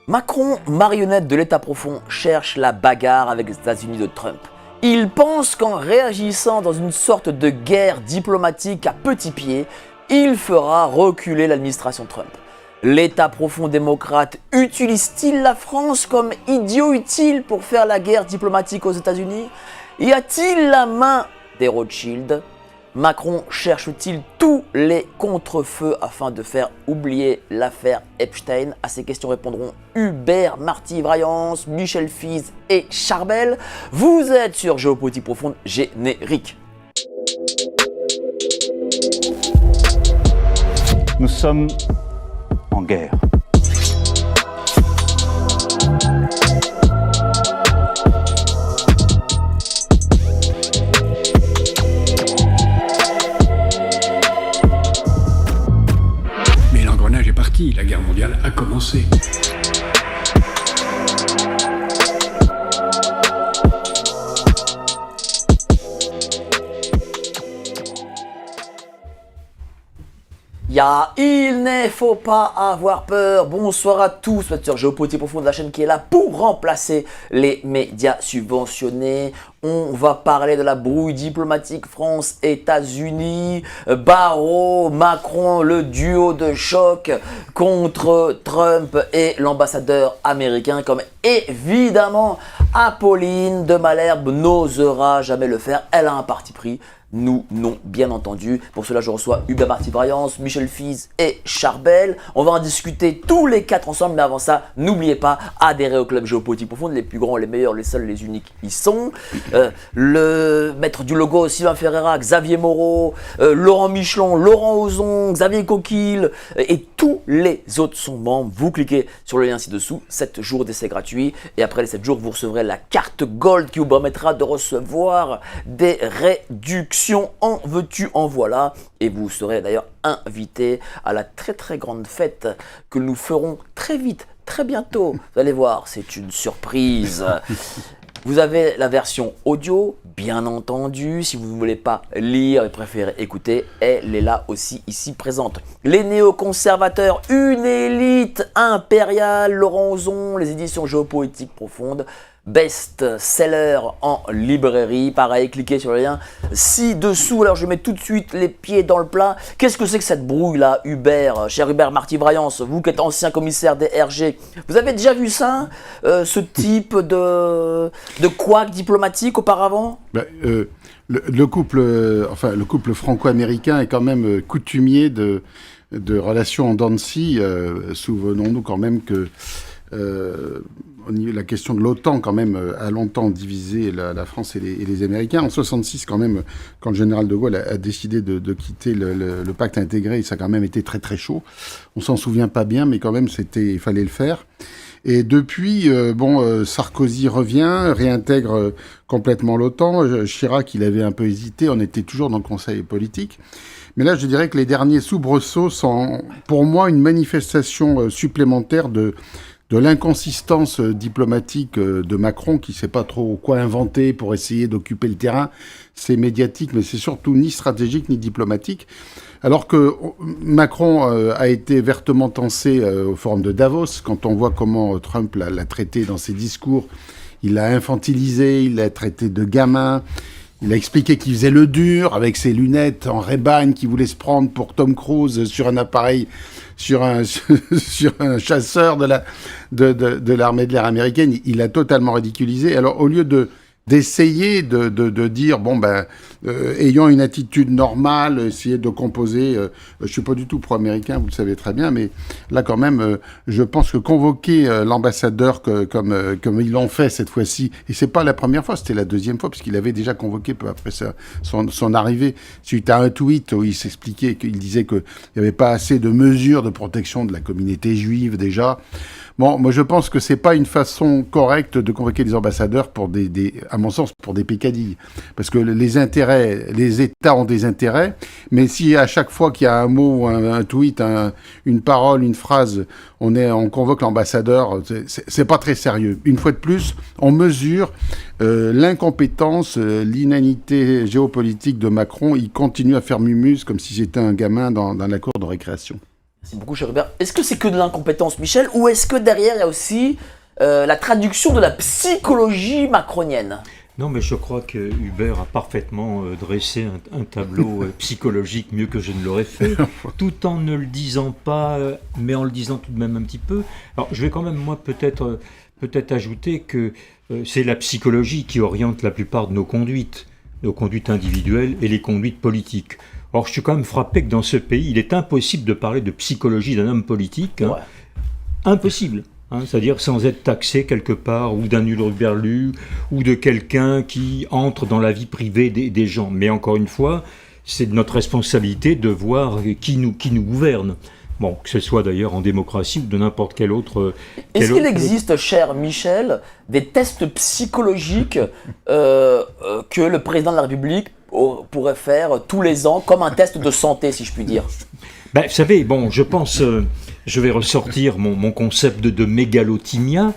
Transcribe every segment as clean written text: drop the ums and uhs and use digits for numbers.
Macron, marionnette de l'État profond, cherche la bagarre avec les États-Unis de Trump. Il pense qu'en réagissant dans une sorte de guerre diplomatique à petits pieds, il fera reculer l'administration Trump. L'État profond démocrate utilise-t-il la France comme idiot utile pour faire la guerre diplomatique aux États-Unis? Y a-t-il la main des Rothschild? Macron cherche-t-il tous les contrefeux afin de faire oublier l'affaire Epstein? À ces questions répondront Hubert Marty-Vrayance, Michel Fize et Charbel. Vous êtes sur Géopolitique Profonde, générique. Nous sommes en guerre. Mais l'engrenage est parti, la guerre mondiale a commencé. Il ne faut pas avoir peur. Bonsoir à tous, vous êtes sur Géopolitique Profonde, la chaîne qui est là pour remplacer les médias subventionnés. On va parler de la brouille diplomatique France-États-Unis, Barrot, Macron, le duo de choc contre Trump et l'ambassadeur américain, comme évidemment Apolline de Malherbe n'osera jamais le faire. Elle a un parti pris. Nous, non, bien entendu. Pour cela, je reçois Hubert Marty-Vrayance, Michel Fize et Charbel. On va en discuter tous les quatre ensemble, mais avant ça, n'oubliez pas, adhérez au club Géopolitique Profonde. Les plus grands, les meilleurs, les seuls, les uniques, ils sont. Le maître du logo, Sylvain Ferreira, Xavier Moreau, Laurent Michelon, Laurent Ozon, Xavier Coquille et tous les autres sont membres. Vous cliquez sur le lien ci-dessous, 7 jours d'essai gratuit. Et après les 7 jours, vous recevrez la carte Gold qui vous permettra de recevoir des réductions. En veux-tu, en voilà. Et vous serez d'ailleurs invité à la très grande fête que nous ferons très vite, très bientôt. Vous allez voir, c'est une surprise. Vous avez la version audio, bien entendu. Si vous ne voulez pas lire et préférez écouter, elle est là aussi, ici présente. Les néoconservateurs, une élite impériale, Laurent Ozon, les éditions Géopolitique Profonde. Best-seller en librairie, pareil, cliquez sur le lien ci-dessous. Alors je mets tout de suite les pieds dans le plat. Qu'est-ce que c'est que cette brouille là, Hubert, cher Hubert Marty-Vrayance, vous qui êtes ancien commissaire des RG, vous avez déjà vu ça, ce type de couac diplomatique auparavant? Le couple franco-américain est quand même coutumier de relations en dents de scie. Souvenons-nous quand même que la question de l'OTAN, quand même, a longtemps divisé la France et les Américains. En 66, quand même, quand le général de Gaulle a décidé de quitter le pacte intégré, ça a quand même été très chaud. On s'en souvient pas bien, mais quand même, il fallait le faire. Et depuis, Sarkozy revient, réintègre complètement l'OTAN. Chirac, il avait un peu hésité, on était toujours dans le conseil politique. Mais là, je dirais que les derniers soubresauts sont, pour moi, une manifestation supplémentaire de l'inconsistance diplomatique de Macron, qui sait pas trop quoi inventer pour essayer d'occuper le terrain. C'est médiatique, mais c'est surtout ni stratégique ni diplomatique. Alors que Macron a été vertement tensé au forum de Davos, quand on voit comment Trump l'a traité dans ses discours, il l'a infantilisé, il l'a traité de gamin. Il a expliqué qu'il faisait le dur avec ses lunettes en Ray-Ban, qu'il voulait se prendre pour Tom Cruise sur un appareil, sur un chasseur de l'armée de l'air américaine. Il a totalement ridiculisé. Alors, au lieu d'essayer de dire, ayons une attitude normale, essayer de composer. Je suis pas du tout pro-américain, vous le savez très bien, mais là quand même, je pense que convoquer l'ambassadeur comme ils l'ont fait cette fois-ci, et c'est pas la première fois, c'était la deuxième fois, parce qu'il avait déjà convoqué peu après son arrivée, suite à un tweet où il s'expliquait, qu'il disait qu'il n'y avait pas assez de mesures de protection de la communauté juive déjà. Bon, moi je pense que c'est pas une façon correcte de convoquer les ambassadeurs pour à mon sens, pour des peccadilles. Parce que les États ont des intérêts, mais si à chaque fois qu'il y a un mot, un tweet, une parole, une phrase, on convoque l'ambassadeur, c'est pas très sérieux. Une fois de plus, on mesure l'incompétence, l'inanité géopolitique de Macron. Il continue à faire mumuse comme si c'était un gamin dans la cour de récréation. Merci beaucoup, cher Hubert. Est-ce que c'est que de l'incompétence, Michel, ou est-ce que derrière, il y a aussi la traduction de la psychologie macronienne? Non, mais je crois que Hubert a parfaitement dressé un tableau psychologique mieux que je ne l'aurais fait, tout en ne le disant pas, mais en le disant tout de même un petit peu. Alors, je vais quand même, moi, peut-être ajouter que c'est la psychologie qui oriente la plupart de nos conduites individuelles et les conduites politiques. Or, je suis quand même frappé que dans ce pays, il est impossible de parler de psychologie d'un homme politique. Hein. Ouais. Impossible. C'est-à-dire sans être taxé quelque part, ou d'un hurluberlu, ou de quelqu'un qui entre dans la vie privée des gens. Mais encore une fois, c'est de notre responsabilité de voir qui nous gouverne. Bon, que ce soit d'ailleurs en démocratie ou de n'importe quel autre... Est-ce qu'il existe, cher Michel, des tests psychologiques que le président de la République pourrait faire tous les ans, comme un test de santé, si je puis dire? Vous savez, bon, je pense... je vais ressortir mon concept de mégalothymia,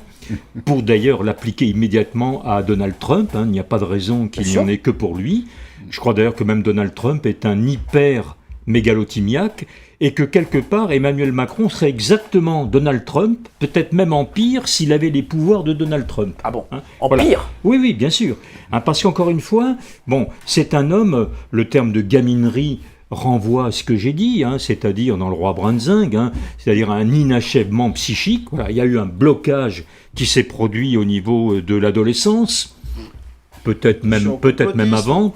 pour d'ailleurs l'appliquer immédiatement à Donald Trump. Il n'y a pas de raison qu'il n'y en ait que pour lui. Je crois d'ailleurs que même Donald Trump est un hyper-mégalothymiaque, et que quelque part, Emmanuel Macron serait exactement Donald Trump, peut-être même en pire, s'il avait les pouvoirs de Donald Trump. Ah bon? En pire? Oui, bien sûr. Parce qu'encore une fois, bon, c'est un homme, le terme de gaminerie renvoie à ce que j'ai dit, c'est-à-dire dans Le Roi Brunzing, c'est-à-dire un inachèvement psychique. Voilà, il y a eu un blocage qui s'est produit au niveau de l'adolescence, peut-être même avant,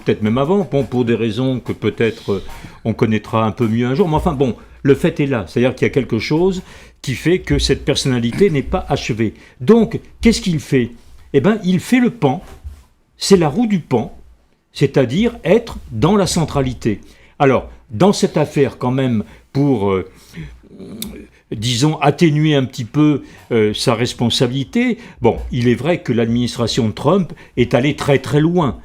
bon, pour des raisons que peut-être on connaîtra un peu mieux un jour, mais enfin bon, le fait est là, c'est-à-dire qu'il y a quelque chose qui fait que cette personnalité n'est pas achevée. Donc, qu'est-ce qu'il fait? Eh bien, il fait le pan, c'est la roue du pan, c'est-à-dire être dans la centralité. Alors, dans cette affaire quand même, pour, disons, atténuer un petit peu sa responsabilité, bon, il est vrai que l'administration de Trump est allée très très loin,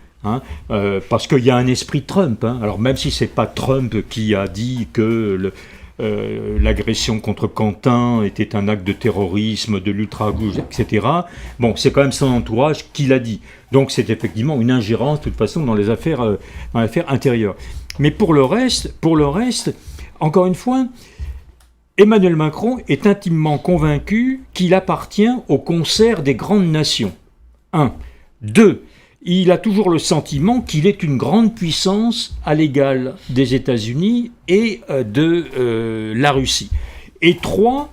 parce qu'il y a un esprit Trump. Alors, même si ce n'est pas Trump qui a dit que l'agression contre Quentin était un acte de terrorisme, de l'ultra-gauche, etc., bon, c'est quand même son entourage qui l'a dit. Donc, c'est effectivement une ingérence, de toute façon, dans les affaires intérieures. Mais pour le reste, encore une fois, Emmanuel Macron est intimement convaincu qu'il appartient au concert des grandes nations. 1. 2. Il a toujours le sentiment qu'il est une grande puissance à l'égal des États-Unis et de la Russie. Et 3.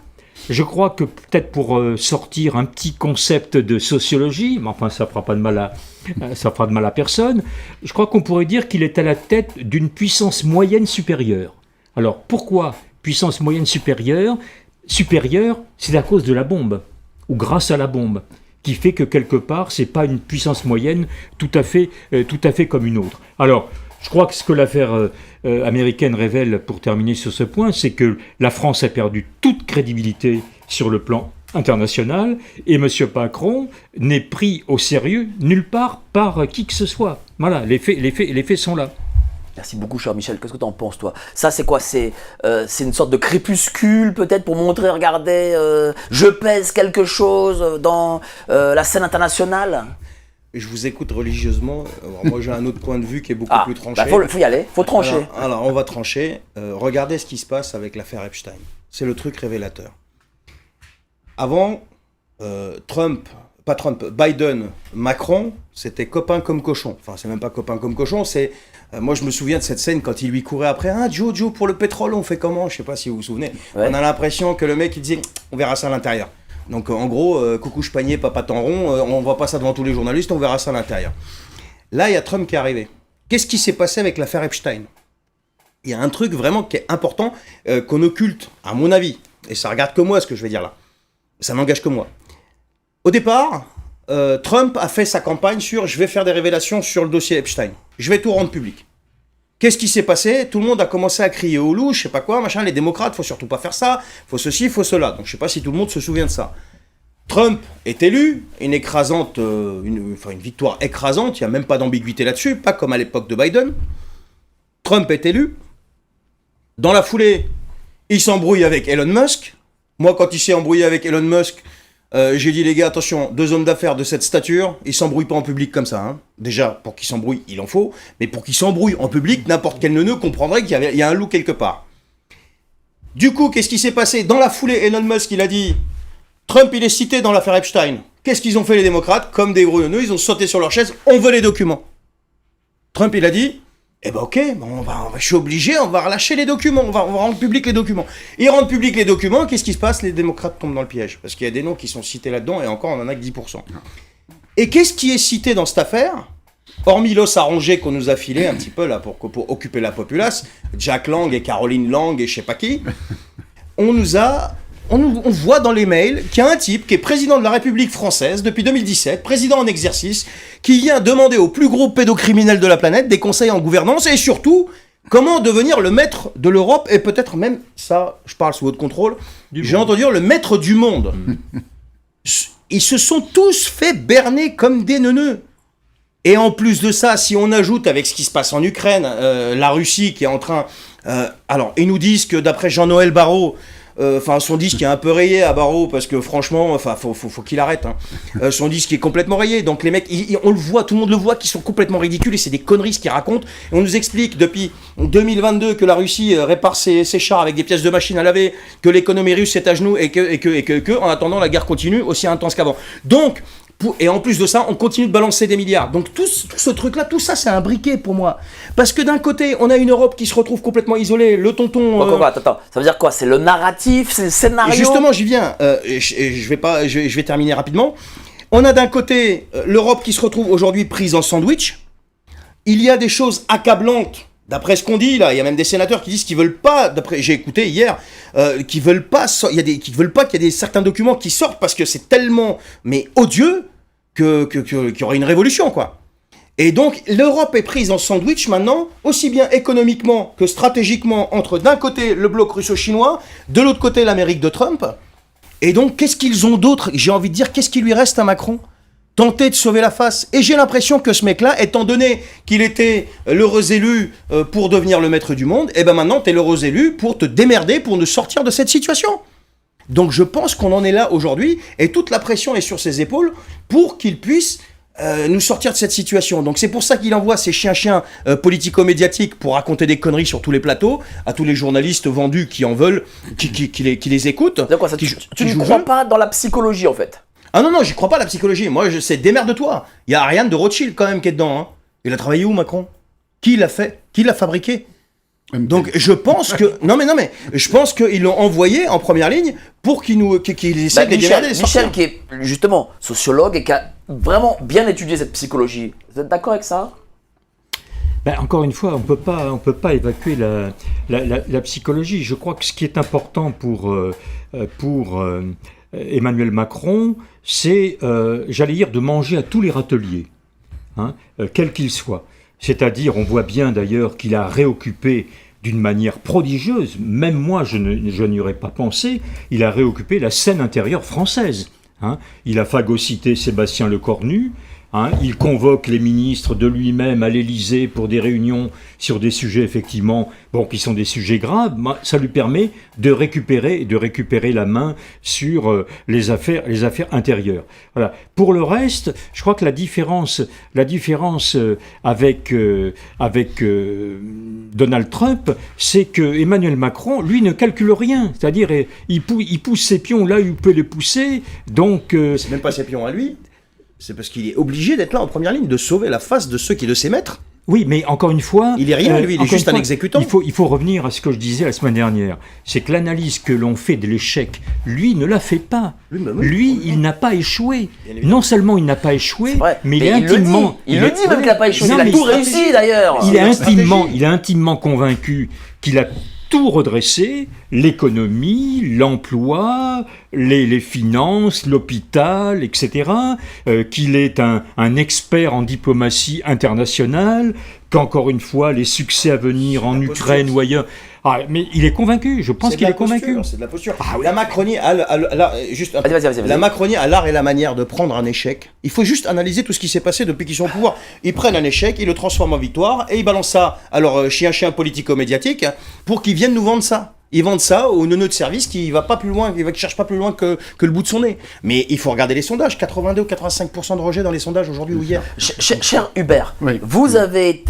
Je crois que peut-être pour sortir un petit concept de sociologie, mais enfin ça fera de mal à personne, je crois qu'on pourrait dire qu'il est à la tête d'une puissance moyenne supérieure. Alors pourquoi puissance moyenne supérieure, c'est à cause de la bombe, ou grâce à la bombe, qui fait que quelque part c'est pas une puissance moyenne tout à fait comme une autre. Alors je crois que ce que l'affaire américaine révèle, pour terminer sur ce point, c'est que la France a perdu toute crédibilité sur le plan international, et M. Macron n'est pris au sérieux nulle part par qui que ce soit. Voilà, les faits sont là. Merci beaucoup, cher Michel. Qu'est-ce que tu en penses, toi? Ça, c'est quoi? C'est une sorte de crépuscule, peut-être, pour montrer, regardez, je pèse quelque chose dans la scène internationale? Je vous écoute religieusement. Alors, moi, j'ai un autre point de vue qui est beaucoup plus tranché. Faut y aller, faut trancher. Alors, on va trancher. Regardez ce qui se passe avec l'affaire Epstein. C'est le truc révélateur. Avant, Biden, Macron, c'était copain comme cochon. Enfin, c'est même pas copain comme cochon, c'est... moi, je me souviens de cette scène quand il lui courait après. « Ah, Joe, pour le pétrole, on fait comment ?» Je sais pas si vous vous souvenez. Ouais. On a l'impression que le mec, il disait « On verra ça à l'intérieur. » Donc, en gros, coucou panier, papa rond, on voit pas ça devant tous les journalistes, on verra ça à l'intérieur. Là, il y a Trump qui est arrivé. Qu'est-ce qui s'est passé avec l'affaire Epstein? Il y a un truc vraiment qui est important, qu'on occulte, à mon avis. Et ça regarde que moi, ce que je vais dire là. Ça n'engage que moi. Au départ, Trump a fait sa campagne sur « Je vais faire des révélations sur le dossier Epstein. Je vais tout rendre public. » Qu'est-ce qui s'est passé? Tout le monde a commencé à crier au loup, je sais pas quoi, machin, les démocrates, faut surtout pas faire ça, faut ceci, faut cela. Donc je sais pas si tout le monde se souvient de ça. Trump est élu, une victoire écrasante, il n'y a même pas d'ambiguïté là-dessus, pas comme à l'époque de Biden. Trump est élu. Dans la foulée, il s'embrouille avec Elon Musk. Moi, quand il s'est embrouillé avec Elon Musk, j'ai dit, les gars, attention, 2 hommes d'affaires de cette stature, ils s'embrouillent pas en public comme ça. Déjà, pour qu'ils s'embrouillent, il en faut. Mais pour qu'ils s'embrouillent en public, n'importe quel neuneu comprendrait qu'il y a un loup quelque part. Du coup, qu'est-ce qui s'est passé? Dans la foulée, Elon Musk, il a dit Trump, il est cité dans l'affaire Epstein. Qu'est-ce qu'ils ont fait les démocrates? Comme des grenouilles, ils ont sauté sur leur chaise, on veut les documents. Trump, il a dit eh ben ok, je suis obligé, on va relâcher les documents, on va rendre public les documents. Ils rendent public les documents, qu'est-ce qui se passe? Les démocrates tombent dans le piège. Parce qu'il y a des noms qui sont cités là-dedans, et encore, on en a que 10%. Et qu'est-ce qui est cité dans cette affaire? Hormis l'os à ronger qu'on nous a filé un petit peu là pour occuper la populace, Jack Lang et Caroline Lang et je sais pas qui, on voit dans les mails qu'il y a un type qui est président de la République française depuis 2017, président en exercice, qui vient demander aux plus gros pédocriminels de la planète des conseils en gouvernance et surtout comment devenir le maître de l'Europe et peut-être même, ça je parle sous votre contrôle, j'ai entendu dire le maître du monde. Ils se sont tous fait berner comme des neuneux. Et en plus de ça, si on ajoute avec ce qui se passe en Ukraine, la Russie qui est en train... alors, ils nous disent que d'après Jean-Noël Barrot, son disque est un peu rayé à Barrot, parce que franchement, faut qu'il arrête. Hein. Son disque est complètement rayé, donc les mecs, on le voit, tout le monde le voit, qu'ils sont complètement ridicules, et c'est des conneries ce qu'ils racontent. Et on nous explique depuis 2022 que la Russie répare ses chars avec des pièces de machine à laver, que l'économie russe est à genoux, et que en attendant, la guerre continue aussi intense qu'avant. Donc... Et en plus de ça, on continue de balancer des milliards. Donc tout ce truc-là, tout ça, c'est un briquet pour moi. Parce que d'un côté, on a une Europe qui se retrouve complètement isolée. Le tonton... Attends, ça veut dire quoi? C'est le narratif, c'est le scénario? Et justement, j'y viens. Je vais terminer rapidement. On a d'un côté l'Europe qui se retrouve aujourd'hui prise en sandwich. Il y a des choses accablantes. D'après ce qu'on dit là, il y a même des sénateurs qui disent qu'ils veulent pas. D'après, j'ai écouté hier, qui veulent pas. Qui veulent pas qu'il y ait certains documents qui sortent parce que c'est tellement odieux qu'il y aurait une révolution quoi. Et donc l'Europe est prise en sandwich maintenant, aussi bien économiquement que stratégiquement entre d'un côté le bloc russo-chinois, de l'autre côté l'Amérique de Trump. Et donc qu'est-ce qu'ils ont d'autre? J'ai envie de dire qu'est-ce qui lui reste à Macron? Tenter de sauver la face. Et j'ai l'impression que ce mec-là, étant donné qu'il était l'heureux élu pour devenir le maître du monde, et ben maintenant t'es l'heureux élu pour te démerder, pour nous sortir de cette situation. Donc je pense qu'on en est là aujourd'hui, et toute la pression est sur ses épaules pour qu'il puisse nous sortir de cette situation. Donc c'est pour ça qu'il envoie ces chiens politico-médiatiques pour raconter des conneries sur tous les plateaux, à tous les journalistes vendus qui en veulent, qui les écoutent. D'accord, tu ne crois pas dans la psychologie en fait? Ah non, j'y crois pas à la psychologie. Moi, je sais, démerde-toi. Il y a Ariane de Rothschild quand même qui est dedans. Hein. Il a travaillé où, Macron? Qui l'a fait? Qui l'a fabriqué? Donc, je pense que... Non, mais je pense qu'ils l'ont envoyé en première ligne pour qu'il essaie de les démerder. Michel, qui est justement sociologue et qui a vraiment bien étudié cette psychologie. Vous êtes d'accord avec ça? Encore une fois, on peut pas évacuer la psychologie. Je crois que ce qui est important pour Emmanuel Macron, c'est, j'allais dire, de manger à tous les râteliers, hein, quels qu'ils soient. C'est-à-dire, on voit bien d'ailleurs qu'il a réoccupé d'une manière prodigieuse, même moi je n'y aurais pas pensé, il a réoccupé la scène intérieure française. Hein. Il a phagocyté Sébastien Lecornu. Hein, il convoque les ministres de lui-même à l'Élysée pour des réunions sur des sujets effectivement, qui sont des sujets graves. Ça lui permet de récupérer la main sur les affaires intérieures. Voilà. Pour le reste, je crois que la différence avec Donald Trump, c'est que Emmanuel Macron, lui, ne calcule rien. C'est-à-dire, il pousse ses pions là où il peut les pousser. Donc, c'est même pas ses pions à lui. C'est parce qu'il est obligé d'être là en première ligne, de sauver la face de ceux qui de ses maîtres. Oui, mais encore une fois... Il est rien, lui, il est juste un exécutant. Il faut revenir à ce que je disais la semaine dernière. C'est que l'analyse que l'on fait de l'échec, lui ne la fait pas. Lui, il n'a pas échoué. Non seulement il n'a pas échoué, mais il est intimement... Il le dit même qu'il n'a pas échoué, il a tout réussi d'ailleurs. Il est intimement convaincu qu'il a tout redresser, l'économie, l'emploi, les finances, l'hôpital, etc., qu'il est un expert en diplomatie internationale, qu'encore une fois, les succès à venir en Ukraine ou ailleurs... Ah, mais il est convaincu, je pense qu'il est convaincu. C'est de la posture. Ah, oui. La Macronie a la Macronie a l'art et la manière de prendre un échec. Il faut juste analyser tout ce qui s'est passé depuis qu'ils sont au pouvoir. Ils prennent un échec, ils le transforment en victoire et ils balancent ça à leur chien politico-médiatique pour qu'ils viennent nous vendre ça. Ils vendent ça au neuneu de service qui va pas plus loin, qui cherche pas plus loin que le bout de son nez. Mais il faut regarder les sondages. 82 ou 85% de rejet dans les sondages aujourd'hui ou hier. Cher Hubert, oui. Vous avez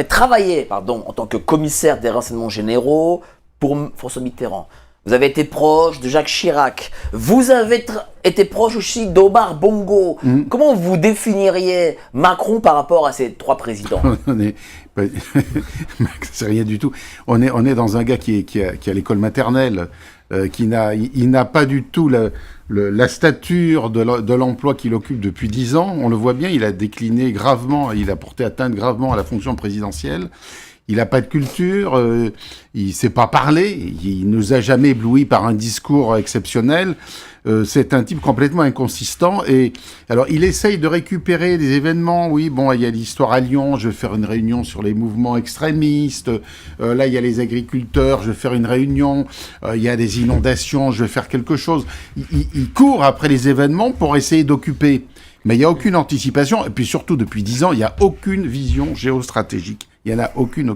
travaillé en tant que commissaire des renseignements généraux pour François Mitterrand. Vous avez été proche de Jacques Chirac. Vous avez été proche aussi d'Omar Bongo. Comment vous définiriez Macron par rapport à ces 3 présidents? C'est rien du tout. On est dans un gars qui a l'école maternelle, il n'a pas du tout la stature de l'emploi qu'il occupe depuis 10 ans. On le voit bien, il a décliné gravement, il a porté atteinte gravement à la fonction présidentielle. Il n'a pas de culture, il ne sait pas parler, il ne nous a jamais éblouis par un discours exceptionnel. C'est un type complètement inconsistant. Et alors, il essaye de récupérer des événements. Oui, bon, il y a l'histoire à Lyon, je vais faire une réunion sur les mouvements extrémistes. Là, il y a les agriculteurs, je vais faire une réunion. Il y a des inondations, je vais faire quelque chose. Il court après les événements pour essayer d'occuper. Mais il n'y a aucune anticipation. Et puis surtout, depuis 10 ans, il n'y a aucune vision géostratégique. Il n'y en a aucune.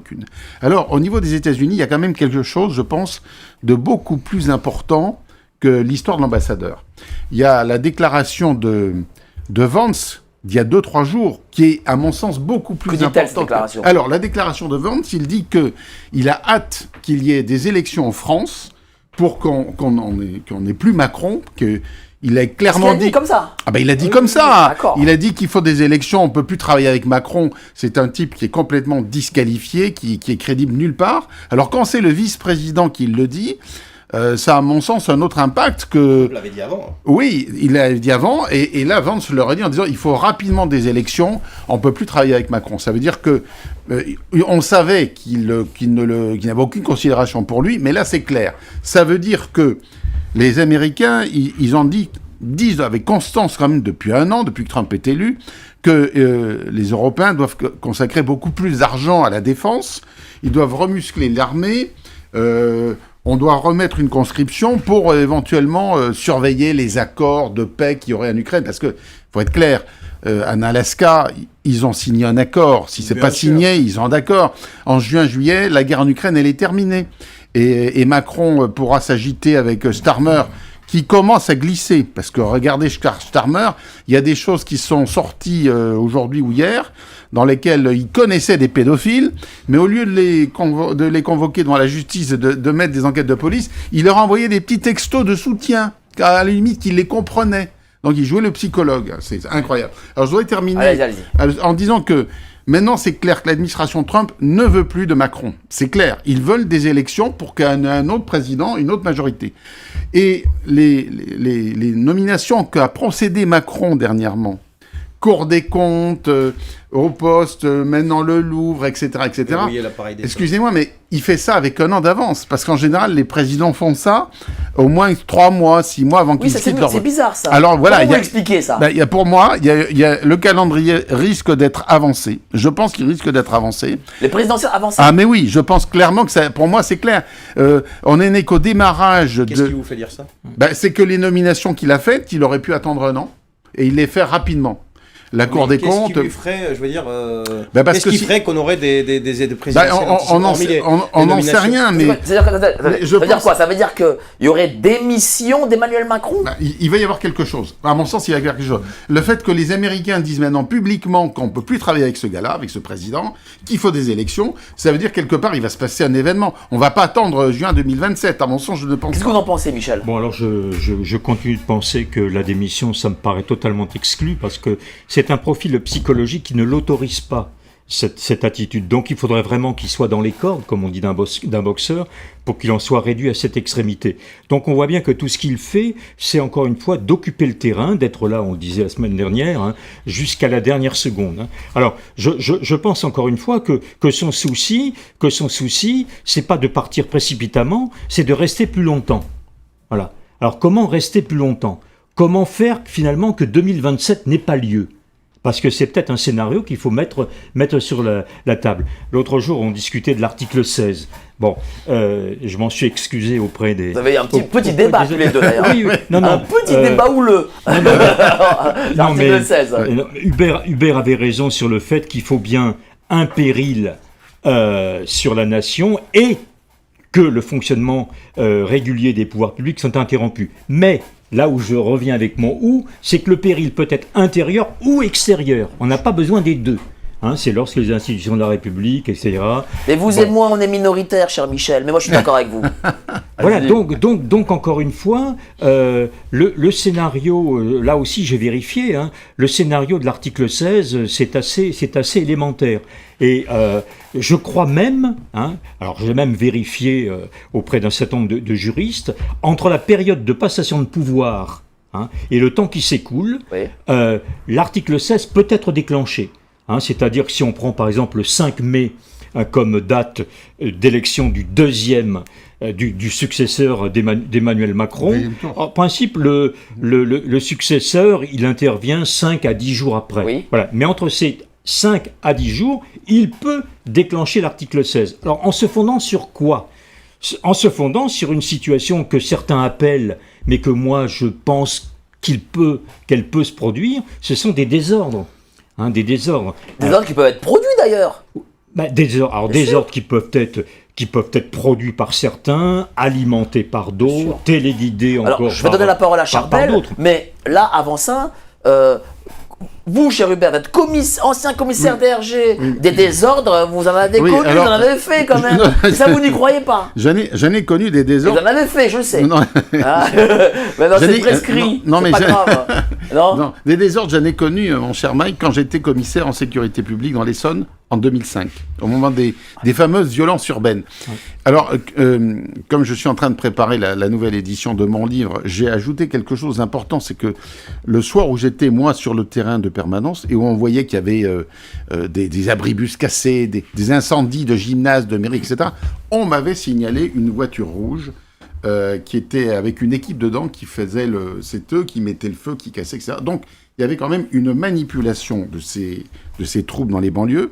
Alors, au niveau des États-Unis, il y a quand même quelque chose, je pense, de beaucoup plus important que l'histoire de l'ambassadeur. Il y a la déclaration de Vance d'il y a 2-3 jours, qui est, à mon sens, beaucoup plus importante. Cette déclaration ? Alors, la déclaration de Vance, il dit qu'il a hâte qu'il y ait des élections en France pour qu'on n'ait plus Macron, il a clairement dit comme ça. Ah ben il a dit comme ça. D'accord. Il a dit qu'il faut des élections. On peut plus travailler avec Macron. C'est un type qui est complètement disqualifié, qui est crédible nulle part. Alors quand c'est le vice-président qui le dit, ça a à mon sens un autre impact que. Vous l'avez dit avant. Oui, il l'avait dit avant. Et là, Vance leur a dit en disant il faut rapidement des élections. On peut plus travailler avec Macron. Ça veut dire que on savait qu'il n'avait aucune considération pour lui, mais là c'est clair. Ça veut dire que les Américains, ils ont disent avec constance quand même depuis 1 an, depuis que Trump est élu, que les Européens doivent consacrer beaucoup plus d'argent à la défense, ils doivent remuscler l'armée, on doit remettre une conscription pour éventuellement surveiller les accords de paix qu'il y aurait en Ukraine, parce que, faut être clair, en Alaska, ils ont signé un accord, si c'est pas signé, ils sont d'accord. En juin-juillet, la guerre en Ukraine, elle est terminée. Et Macron pourra s'agiter avec Starmer, qui commence à glisser. Parce que regardez Starmer, il y a des choses qui sont sorties aujourd'hui ou hier, dans lesquelles il connaissait des pédophiles, mais au lieu de les convoquer devant la justice, de mettre des enquêtes de police, il leur envoyait des petits textos de soutien, à la limite qu'il les comprenait. Donc il jouait le psychologue. C'est incroyable. Alors je voudrais terminer en disant que maintenant, c'est clair que l'administration Trump ne veut plus de Macron. C'est clair. Ils veulent des élections pour qu'un autre président, une autre majorité. Et les nominations qu'a procédé Macron dernièrement, Cour des comptes, au poste, maintenant le Louvre, etc., etc. Excusez-moi, mais il fait ça avec 1 an d'avance. Parce qu'en général, les présidents font ça au moins 3 mois, 6 mois avant qu'ils quittent leur... C'est bizarre, ça. Alors voilà. Comment vous expliquez ça ? Pour moi, le calendrier risque d'être avancé. Je pense qu'il risque d'être avancé. Les présidentielles avancées ? Ah mais oui, je pense clairement que ça, pour moi, c'est clair. On est né qu'au démarrage Qu'est-ce qui vous fait dire ça ? C'est que les nominations qu'il a faites, il aurait pu attendre 1 an. Et il les fait rapidement. La Cour des comptes. Qu'est-ce qui lui ferait, je veux dire, qu'est-ce qui ferait qu'on aurait des présidentielles on n'en sait rien, mais. Ça veut dire quoi ? Ça veut dire qu'il y aurait démission d'Emmanuel Macron ? Il va y avoir quelque chose. À mon sens, il va y avoir quelque chose. Le fait que les Américains disent maintenant publiquement qu'on ne peut plus travailler avec ce gars-là, avec ce président, qu'il faut des élections, ça veut dire quelque part, il va se passer un événement. On ne va pas attendre juin 2027. À mon sens, je ne pense pas. Qu'est-ce que vous en pensez, Michel ? Bon, alors je continue de penser que la démission, ça me paraît totalement exclu, parce que c'est un profil psychologique qui ne l'autorise pas, cette attitude. Donc il faudrait vraiment qu'il soit dans les cordes, comme on dit d'un boxeur, pour qu'il en soit réduit à cette extrémité. Donc on voit bien que tout ce qu'il fait, c'est encore une fois d'occuper le terrain, d'être là, on le disait la semaine dernière, jusqu'à la dernière seconde. Alors je pense encore une fois que son souci, c'est pas de partir précipitamment, c'est de rester plus longtemps. Voilà. Alors comment rester plus longtemps ? Comment faire finalement que 2027 n'ait pas lieu ? Parce que c'est peut-être un scénario qu'il faut mettre sur la table. L'autre jour, on discutait de l'article 16. Bon, je m'en suis excusé auprès des... Vous avez un petit débat tous les deux, d'ailleurs. Oui. Un petit débat houleux. L'article 16. Hubert avait raison sur le fait qu'il faut bien un péril sur la nation et que le fonctionnement régulier des pouvoirs publics sont interrompus. Mais... là où je reviens avec mon « ou », c'est que le péril peut être intérieur ou extérieur. On n'a pas besoin des deux. c'est lorsque les institutions de la République, etc. Mais vous et moi, on est minoritaires, cher Michel, mais moi je suis d'accord avec vous. Voilà, donc encore une fois, le scénario, là aussi j'ai vérifié, le scénario de l'article 16, c'est assez élémentaire. Et je crois même, alors j'ai même vérifié auprès d'un certain nombre de juristes, entre la période de passation de pouvoir et le temps qui s'écoule, Oui. L'article 16 peut être déclenché. C'est-à-dire que si on prend par exemple le 5 mai comme date d'élection du deuxième, du successeur d'Emmanuel Macron, en principe le successeur il intervient 5 à 10 jours après. Oui. Voilà. Mais entre ces 5 à 10 jours, il peut déclencher l'article 16. Alors en se fondant sur quoi ? En se fondant sur une situation que certains appellent, mais que moi je pense qu'elle peut se produire, ce sont des désordres. Des désordres. Des ordres qui peuvent être produits d'ailleurs. Des ordres qui peuvent être produits par certains, alimentés par d'autres, téléguidés encore. Alors, je vais donner la parole à Charbel, mais là, avant ça, vous, cher Hubert, vous êtes ancien commissaire DRG, des désordres, vous en avez connu, vous en avez fait quand même. Ça, vous n'y croyez pas. J'en ai connu des désordres. Vous en avez fait, je le sais. Non. Mais non, c'est prescrit. C'est pas grave. Non, des désordres, j'en ai connu, mon cher Mike, quand j'étais commissaire en sécurité publique dans l'Essonne en 2005, au moment des fameuses violences urbaines. Ouais. Alors, comme je suis en train de préparer la nouvelle édition de mon livre, j'ai ajouté quelque chose d'important, c'est que le soir où j'étais, moi, sur le terrain de permanence, et où on voyait qu'il y avait des abribus cassés, des incendies de gymnases, de mairies, etc., on m'avait signalé une voiture rouge qui était avec une équipe dedans qui faisait c'est eux qui mettaient le feu, qui cassaient, etc. Donc, il y avait quand même une manipulation de ces troubles dans les banlieues.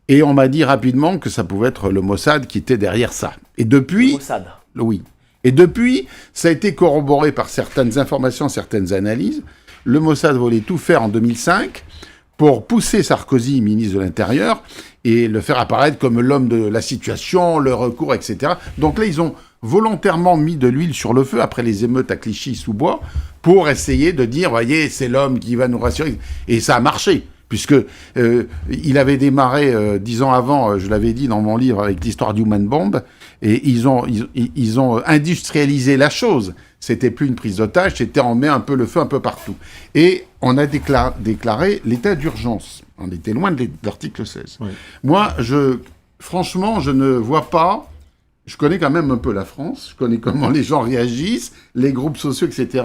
Et on m'a dit rapidement que ça pouvait être le Mossad qui était derrière ça. Et depuis... Le Mossad. Oui. Et depuis, ça a été corroboré par certaines informations, certaines analyses. Le Mossad voulait tout faire en 2005 pour pousser Sarkozy, ministre de l'Intérieur, et le faire apparaître comme l'homme de la situation, le recours, etc. Donc là, ils ont volontairement mis de l'huile sur le feu après les émeutes à Clichy-sous-Bois pour essayer de dire, voyez, c'est l'homme qui va nous rassurer. Et ça a marché, puisque il avait démarré 10 ans avant, je l'avais dit dans mon livre, avec l'histoire du Human Bomb, et ils ont industrialisé la chose. C'était plus une prise d'otage, c'était on met un peu le feu un peu partout. Et on a déclaré l'état d'urgence. On était loin de l'article 16. Oui. Moi, franchement, je ne vois pas... Je connais quand même un peu la France, je connais comment les gens réagissent, les groupes sociaux, etc.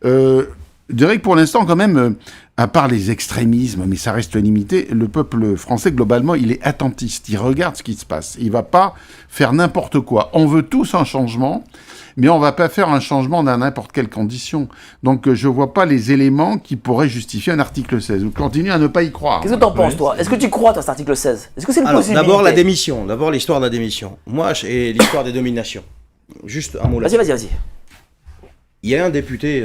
Je dirais que pour l'instant, quand même, à part les extrémismes, mais ça reste limité, le peuple français, globalement, il est attentiste, il regarde ce qui se passe. Il ne va pas faire n'importe quoi. On veut tous un changement, mais on ne va pas faire un changement dans n'importe quelle condition. Donc, je ne vois pas les éléments qui pourraient justifier un article 16. Ou continue à ne pas y croire. Qu'est-ce que tu en penses, toi ? Est-ce que tu crois, toi, cet article 16 ? Est-ce que c'est une possibilité ? D'abord, la démission. D'abord, l'histoire de la démission. Moi, et l'histoire des dominations. Juste un mot là-dessus. Vas-y. Il y a un député,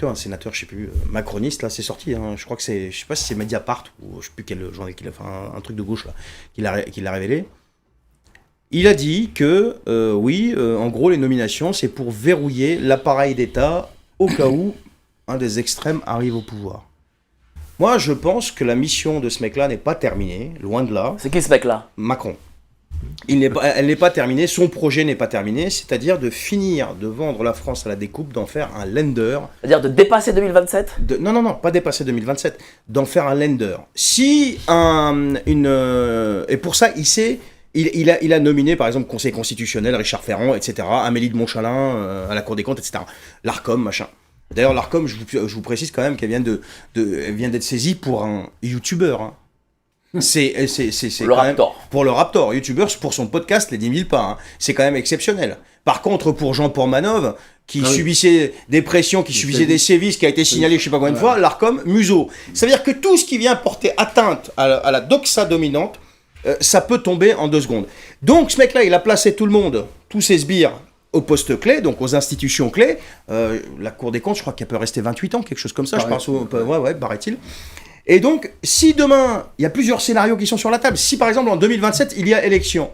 un sénateur, je sais plus, macroniste, là, c'est sorti, je crois que je sais pas si c'est Mediapart, ou je sais plus quel journal qu'il a fait, un truc de gauche, là, qui l'a révélé. Il a dit que, en gros, les nominations, c'est pour verrouiller l'appareil d'État au cas où un des extrêmes arrive au pouvoir. Moi, je pense que la mission de ce mec-là n'est pas terminée, loin de là. C'est qui ce mec-là ? Macron. Elle n'est pas terminée, son projet n'est pas terminé, c'est-à-dire de finir de vendre la France à la découpe, d'en faire un lender. C'est-à-dire de dépasser 2027 ? Non, pas dépasser 2027, d'en faire un lender. Et pour ça, il a nominé, par exemple, Conseil constitutionnel, Richard Ferrand, etc., Amélie de Montchalin à la Cour des comptes, etc., l'Arcom, machin. D'ailleurs, l'Arcom, je vous précise quand même qu'elle vient d'être saisie pour un youtubeur, C'est le Raptor. Pour le Raptor, youtubeur, pour son podcast Les 10 000 pas. C'est quand même exceptionnel. Par contre, pour Jean Portmanov, qui subissait des pressions, qui subissait des sévices, qui a été signalé je sais pas combien de fois, l'Arcom, museau. Ça veut dire que tout ce qui vient porter atteinte à la doxa dominante, ça peut tomber en 2 secondes. Donc ce mec-là, il a placé tout le monde, tous ses sbires, aux postes clés, donc aux institutions clés. La Cour des comptes, je crois qu'elle peut rester 28 ans, quelque chose comme ça, paraît-il. Et donc, si demain, il y a plusieurs scénarios qui sont sur la table, si par exemple en 2027, il y a élection,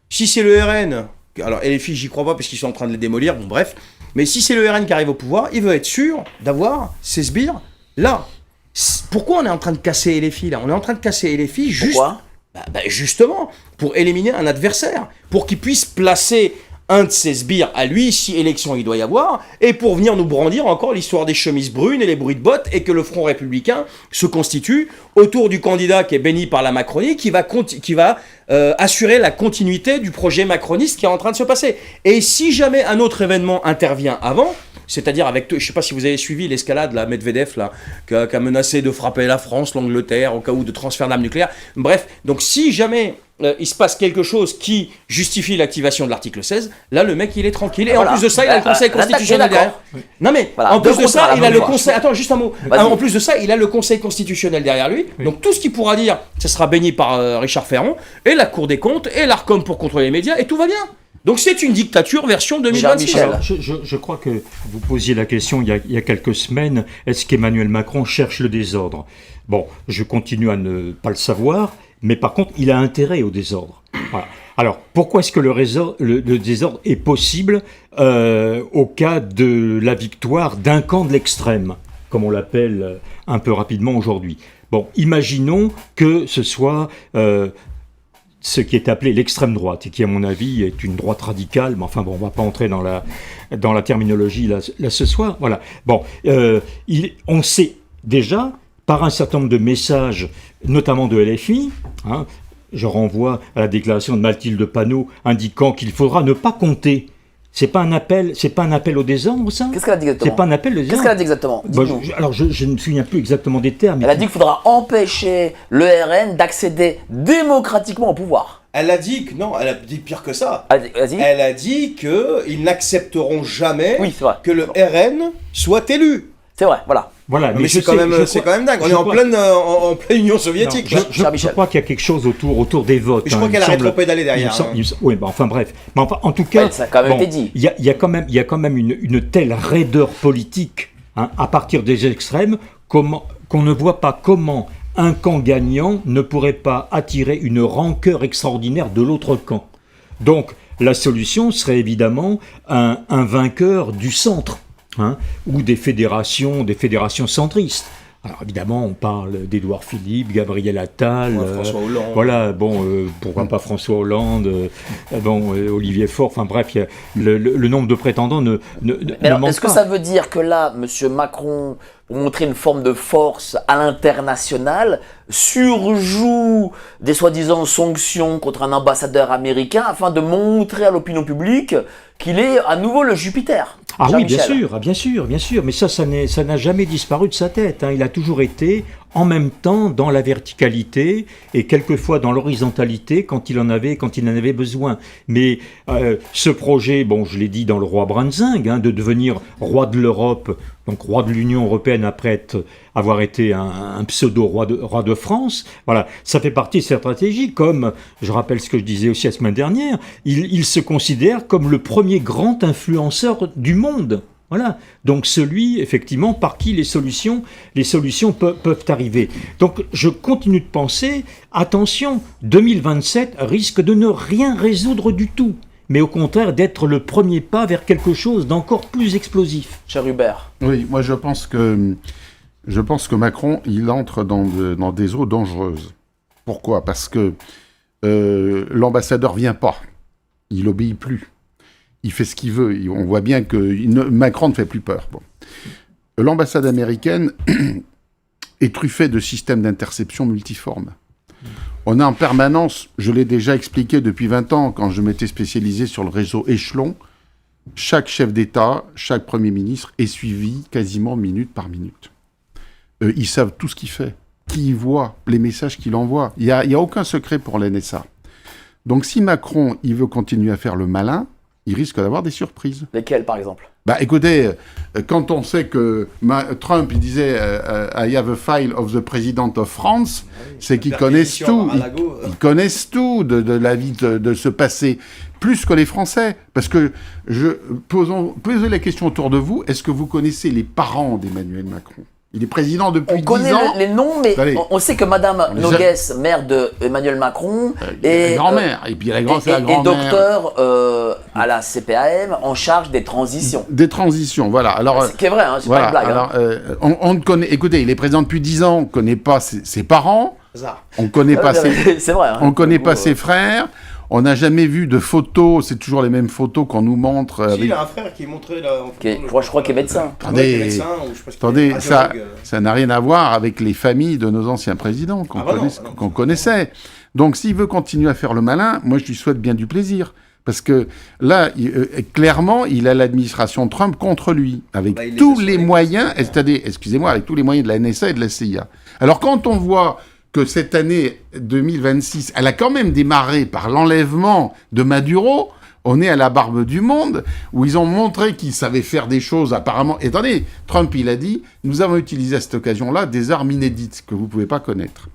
si c'est le RN, alors LFI, j'y crois pas parce qu'ils sont en train de les démolir, bon bref, mais si c'est le RN qui arrive au pouvoir, il veut être sûr d'avoir ses sbires là. Pourquoi on est en train de casser LFI là? On est en train de casser LFI juste... Pourquoi? Justement, pour éliminer un adversaire, pour qu'il puisse placer un de ses sbires à lui, si élection il doit y avoir, et pour venir nous brandir encore l'histoire des chemises brunes et les bruits de bottes, et que le Front républicain se constitue autour du candidat qui est béni par la Macronie, qui va assurer la continuité du projet macroniste qui est en train de se passer. Et si jamais un autre événement intervient avant, c'est-à-dire avec, je ne sais pas si vous avez suivi l'escalade, là, Medvedev, là, qui a menacé de frapper la France, l'Angleterre, au cas où de transfert d'armes nucléaires. Bref, donc si jamais il se passe quelque chose qui justifie l'activation de l'article 16, là, le mec, il est tranquille. Et Voilà. en plus de ça, il a le Conseil constitutionnel derrière. Non mais, Voilà. en plus de ça, il a le fois. Conseil... Attends, juste un mot. Vas-y. En plus de ça, il a le Conseil constitutionnel derrière lui. Oui. Donc tout ce qu'il pourra dire, ça sera béni par Richard Ferrand, et la Cour des comptes, et l'ARCOM pour contrôler les médias, et tout va bien. Donc c'est une dictature version 2026. Michel. Alors, je crois que vous posiez la question il y a quelques semaines, est-ce qu'Emmanuel Macron cherche le désordre? Bon, je continue à ne pas le savoir, mais par contre, il a intérêt au désordre. Voilà. Alors, pourquoi est-ce que le désordre est possible au cas de la victoire d'un camp de l'extrême, comme on l'appelle un peu rapidement aujourd'hui? Bon, imaginons que ce soit... ce qui est appelé l'extrême droite, et qui, à mon avis, est une droite radicale, mais enfin bon, on va pas entrer dans la terminologie là ce soir. Voilà. Bon, on sait déjà, par un certain nombre de messages, notamment de LFI, hein, je renvoie à la déclaration de Mathilde Panot indiquant qu'il faudra ne pas compter. C'est pas un appel au désordre, ça? Qu'est-ce qu'elle a dit exactement? C'est pas un appel au désordre. Qu'est-ce qu'elle a dit exactement? Bah, Dites-nous. alors, je ne me souviens plus exactement des termes. Elle a dit qu'il faudra empêcher le RN d'accéder démocratiquement au pouvoir. Elle a dit que non, elle a dit pire que ça. Vas-y. Elle a dit qu'ils n'accepteront jamais Oui, c'est vrai. que le RN soit élu. C'est vrai, voilà. Voilà, Mais c'est je quand, sais, quand même dingue. On je est en crois- pleine Union soviétique. Non, là. je Michel. crois qu'il y a quelque chose autour des votes. Mais je crois hein, qu'elle il a me semble- rétropédalé derrière, il me hein. oui, bah, enfin bref. Mais enfin, en tout cas, Ouais, ça a quand même été dit. Il y a quand même une telle raideur politique, hein, à partir des extrêmes, qu'on ne voit pas comment un camp gagnant ne pourrait pas attirer une rancœur extraordinaire de l'autre camp. Donc, la solution serait évidemment un vainqueur du centre, hein, ou des fédérations centristes. Alors évidemment, on parle d'Édouard Philippe, Gabriel Attal, Ouais, François Hollande. voilà, bon, pourquoi pas François Hollande, Olivier Faure, enfin bref, il y a le nombre de prétendants ne Mais alors, manque est-ce que pas. ça veut dire que là, M. Macron, pour montrer une forme de force à l'international, surjoue des soi-disant sanctions contre un ambassadeur américain afin de montrer à l'opinion publique qu'il est à nouveau le Jupiter? Ah oui, bien Jean-Michel. sûr, bien sûr, mais ça n'a jamais disparu de sa tête, hein. Il a toujours été en même temps dans la verticalité et quelquefois dans l'horizontalité quand il en avait besoin. Mais ce projet, bon, je l'ai dit dans le roi Brunzing, hein, de devenir roi de l'Europe, donc roi de l'Union européenne après avoir été un pseudo-roi de France, voilà, ça fait partie de sa stratégie, comme, je rappelle ce que je disais aussi la semaine dernière, il se considère comme le premier grand influenceur du monde. Voilà, donc celui, effectivement, par qui les solutions peuvent arriver. Donc je continue de penser, attention, 2027 risque de ne rien résoudre du tout, mais au contraire d'être le premier pas vers quelque chose d'encore plus explosif. Cher Hubert. Oui, moi je pense que Macron, il entre dans des eaux dangereuses. Pourquoi? Parce que l'ambassadeur vient pas, il obéit plus. Il fait ce qu'il veut. On voit bien que Macron ne fait plus peur. Bon. L'ambassade américaine est truffée de systèmes d'interception multiformes. On a en permanence, je l'ai déjà expliqué depuis 20 ans, quand je m'étais spécialisé sur le réseau Échelon, chaque chef d'État, chaque Premier ministre est suivi quasiment minute par minute. Ils savent tout ce qu'il fait, qui il voit, les messages qu'il envoie. Il n'y a aucun secret pour l'NSA. Donc si Macron, il veut continuer à faire le malin, il risque d'avoir des surprises. Lesquels, par exemple? Bah écoutez, quand on sait que Trump, il disait I have a file of the President of France, c'est qu'ils connaissent tout. Ils connaissent tout de la vie de ce passé, plus que les Français. Parce que, posez la question autour de vous, est-ce que vous connaissez les parents d'Emmanuel Macron? Il est président depuis 10 On connaît ans. les noms, mais Allez. on sait que Madame Nogues, mère de Emmanuel Macron, Et la grand-mère. Et puis la grand, c'est la et grand-mère. docteur à la CPAM en charge des transitions. Des transitions, voilà. Alors, Ce qui est vrai, hein, c'est voilà. pas une blague. Alors, on ne connaît. Écoutez, il est président depuis 10 ans. On ne connaît pas ses parents. Hasard. On ne connaît pas C'est vrai. Hein. On connaît pas ses frères. On n'a jamais vu de photos. C'est toujours les mêmes photos qu'on nous montre. Si, avec- il a un frère qui est montré là. Je crois qu'il est médecin. Attendez, ça n'a rien à voir avec les familles de nos anciens présidents qu'on connaissait. Donc, s'il veut continuer à faire le malin, moi, je lui souhaite bien du plaisir. Parce que là, clairement, il a l'administration Trump contre lui, avec tous les moyens, c'est-à-dire, excusez-moi, avec tous les moyens de la NSA et de la CIA. Alors, quand on voit que cette année 2026, elle a quand même démarré par l'enlèvement de Maduro, on est à la barbe du monde, où ils ont montré qu'ils savaient faire des choses apparemment... Et attendez, Trump, il a dit, nous avons utilisé à cette occasion-là des armes inédites que vous ne pouvez pas connaître.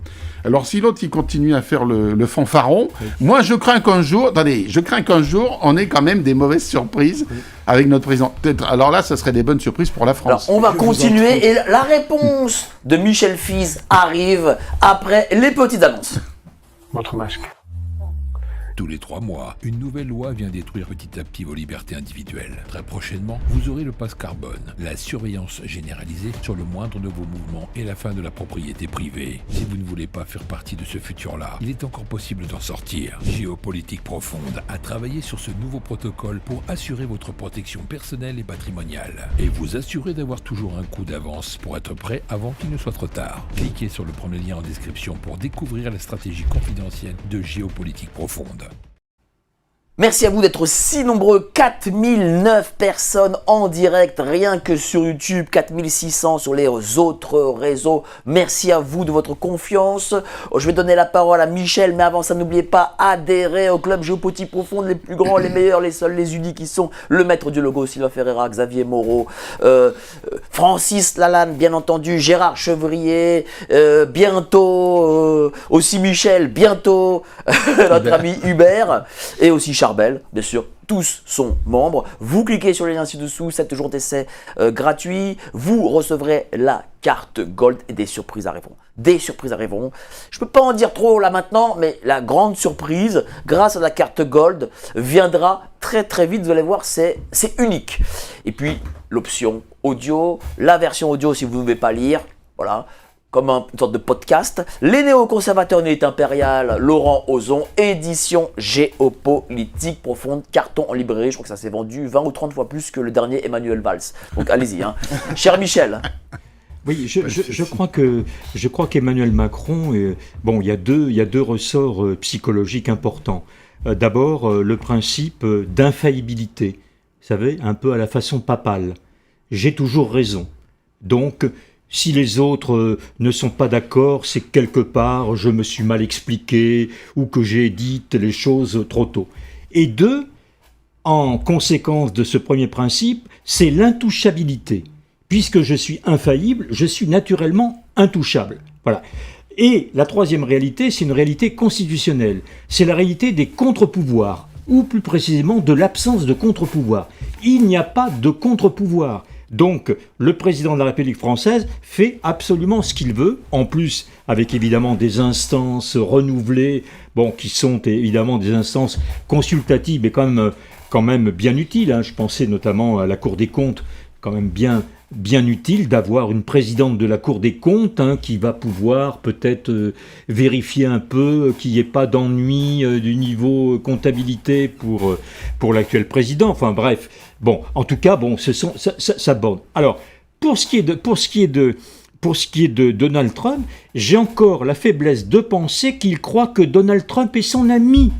Alors si l'autre, il continue à faire le fanfaron, moi, je crains qu'un jour, on ait quand même des mauvaises surprises avec notre président. Peut-être, alors là, ça serait des bonnes surprises pour la France. Alors, on va continuer et la réponse de Michel Fize arrive après les petites annonces. Votre masque. Tous les 3 mois, une nouvelle loi vient détruire petit à petit vos libertés individuelles. Très prochainement, vous aurez le passe carbone, la surveillance généralisée sur le moindre de vos mouvements et la fin de la propriété privée. Si vous ne voulez pas faire partie de ce futur-là, il est encore possible d'en sortir. Géopolitique Profonde a travaillé sur ce nouveau protocole pour assurer votre protection personnelle et patrimoniale et vous assurer d'avoir toujours un coup d'avance pour être prêt avant qu'il ne soit trop tard. Cliquez sur le premier lien en description pour découvrir la stratégie confidentielle de Géopolitique Profonde. Merci à vous d'être si nombreux, 4009 personnes en direct, rien que sur YouTube, 4600 sur les autres réseaux. Merci à vous de votre confiance. Je vais donner la parole à Michel, mais avant ça, n'oubliez pas, adhérer au club Géopolitique Profonde, les plus grands, les meilleurs, les seuls, les uniques, qui sont le maître du logo, Sylvain Ferreira, Xavier Moreau, Francis Lalanne, bien entendu, Gérard Chevrier, bientôt aussi Michel, bientôt notre ami Hubert, et aussi Charbel, bien sûr. Tous sont membres. Vous cliquez sur les liens ci-dessous, 7 jours d'essai gratuit. Vous recevrez la carte Gold et des surprises arriveront. Des surprises arriveront. Je ne peux pas en dire trop là maintenant, mais la grande surprise, grâce à la carte Gold, viendra très très vite. Vous allez voir, c'est unique. Et puis, l'option audio, la version audio si vous ne pouvez pas lire. Voilà. Comme une sorte de podcast. Les néoconservateurs néo impériales, Laurent Ozon, édition Géopolitique Profonde, carton en librairie. Je crois que ça s'est vendu 20 ou 30 fois plus que le dernier Emmanuel Valls. Donc allez-y, hein. Cher Michel. Oui, je crois qu'Emmanuel Macron, bon, il y a deux ressorts psychologiques importants. D'abord, le principe d'infaillibilité. Vous savez, un peu à la façon papale. J'ai toujours raison. Donc, si les autres ne sont pas d'accord, c'est que quelque part je me suis mal expliqué ou que j'ai dit les choses trop tôt. Et deux, en conséquence de ce premier principe, c'est l'intouchabilité. Puisque je suis infaillible, je suis naturellement intouchable. Voilà. Et la troisième réalité, c'est une réalité constitutionnelle. C'est la réalité des contre-pouvoirs, ou plus précisément de l'absence de contre-pouvoir. Il n'y a pas de contre-pouvoir. Donc, le président de la République française fait absolument ce qu'il veut, en plus avec évidemment des instances renouvelées, bon, qui sont évidemment des instances consultatives, mais quand même bien utiles. Hein. Je pensais notamment à la Cour des comptes, quand même bien utile d'avoir une présidente de la Cour des comptes qui va pouvoir peut-être vérifier un peu qu'il n'y ait pas d'ennui du niveau comptabilité pour l'actuel président. Enfin bref, bon, en tout cas, bon, ça borde. Alors, pour ce qui est de Donald Trump, j'ai encore la faiblesse de penser qu'il croit que Donald Trump est son ami.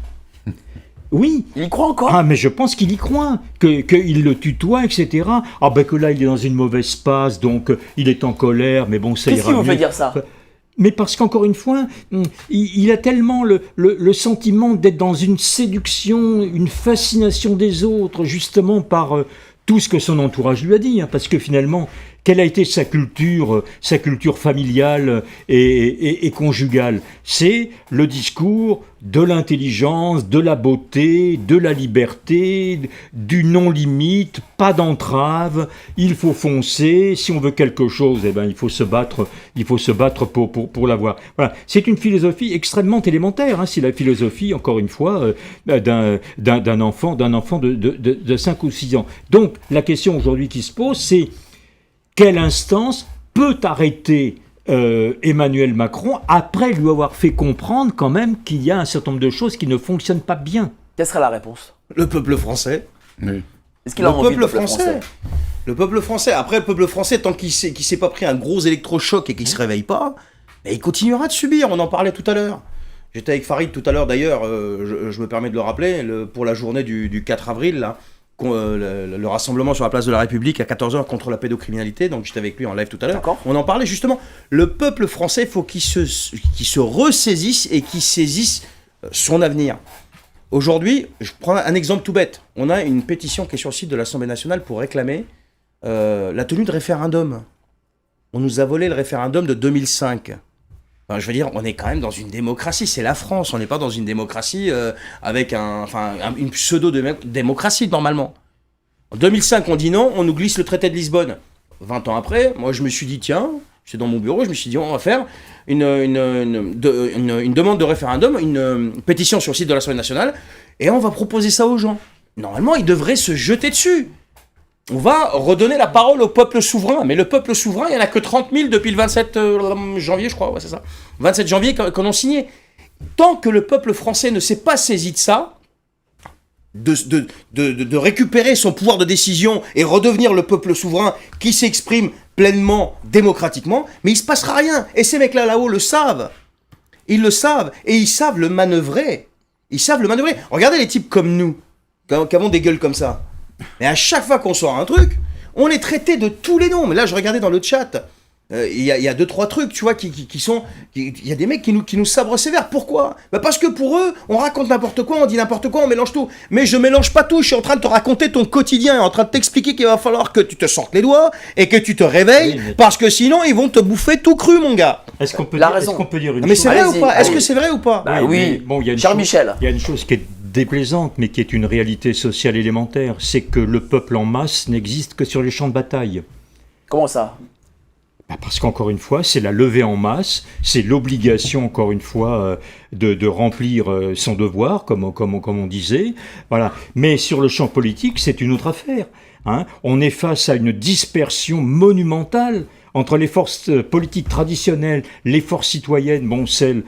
Oui. Il y croit encore ? Ah, mais je pense qu'il y croit, qu'il le tutoie, etc. Ah, ben que là, il est dans une mauvaise passe, donc il est en colère, mais bon, ça ira mieux. Qu'est-ce qui vous fait dire ça ? Mais parce qu'encore une fois, il a tellement le sentiment d'être dans une séduction, une fascination des autres, justement par tout ce que son entourage lui a dit. Hein, parce que finalement, quelle a été sa culture familiale et conjugale. C'est le discours de l'intelligence, de la beauté, de la liberté, du non-limite, pas d'entrave, il faut foncer, si on veut quelque chose, eh ben, il faut se battre pour l'avoir. Voilà. C'est une philosophie extrêmement élémentaire, hein. C'est la philosophie, encore une fois, d'un enfant de 5 ou 6 ans. Donc, la question aujourd'hui qui se pose, c'est quelle instance peut arrêter Emmanuel Macron après lui avoir fait comprendre quand même qu'il y a un certain nombre de choses qui ne fonctionnent pas bien. Quelle serait la réponse? Le peuple français. Oui. Est-ce qu'il a envie, Le peuple français. Après, le peuple français, tant qu'il s'est pas pris un gros électrochoc et qu'il se réveille pas, il continuera de subir. On en parlait tout à l'heure. J'étais avec Farid tout à l'heure, d'ailleurs, je me permets de le rappeler, pour la journée du 4 avril, là, le rassemblement sur la place de la République à 14h contre la pédocriminalité, donc j'étais avec lui en live tout à l'heure. D'accord. On en parlait justement. Le peuple français, il faut qu'il se ressaisisse et qu'il saisisse son avenir. Aujourd'hui, je prends un exemple tout bête. On a une pétition qui est sur le site de l'Assemblée nationale pour réclamer la tenue de référendum. On nous a volé le référendum de 2005. Enfin, je veux dire, on est quand même dans une démocratie, c'est la France, on n'est pas dans une démocratie avec une pseudo-démocratie normalement. En 2005, on dit non, on nous glisse le traité de Lisbonne. 20 ans après, moi je me suis dit, tiens, j'étais dans mon bureau, je me suis dit, on va faire une demande de référendum, une pétition sur le site de l'Assemblée nationale, et on va proposer ça aux gens. Normalement, ils devraient se jeter dessus. On va redonner la parole au peuple souverain. Mais le peuple souverain, il n'y en a que 30 000 depuis le 27 janvier, je crois. Ouais, c'est ça. 27 janvier qu'on a signé. Tant que le peuple français ne s'est pas saisi de ça, de récupérer son pouvoir de décision et redevenir le peuple souverain qui s'exprime pleinement, démocratiquement, mais il ne se passera rien. Et ces mecs-là, là-haut, le savent. Ils le savent. Et ils savent le manœuvrer. Regardez les types comme nous, qui avons des gueules comme ça. Mais à chaque fois qu'on sort un truc, on est traité de tous les noms. Mais là, je regardais dans le chat, il y a 2-3 trucs, tu vois, qui sont... Il y a des mecs qui nous sabrent sévère. Pourquoi ? Parce que pour eux, on raconte n'importe quoi, on dit n'importe quoi, on mélange tout. Mais je mélange pas tout, je suis en train de te raconter ton quotidien, en train de t'expliquer qu'il va falloir que tu te sortes les doigts et que tu te réveilles, parce que sinon, ils vont te bouffer tout cru, mon gars. Est-ce qu'on peut dire une Mais chose? c'est vrai ou pas ? Est-ce que c'est vrai ou pas ? Bah oui, bon, il y a une cher chose- Michel. Il y a une chose qui est déplaisante, mais qui est une réalité sociale élémentaire, c'est que le peuple en masse n'existe que sur les champs de bataille. Comment ça? Parce qu'encore une fois, c'est la levée en masse, c'est l'obligation, encore une fois, de remplir son devoir, comme on disait. Voilà. Mais sur le champ politique, c'est une autre affaire. Hein. On est face à une dispersion monumentale entre les forces politiques traditionnelles, les forces citoyennes, bon, celles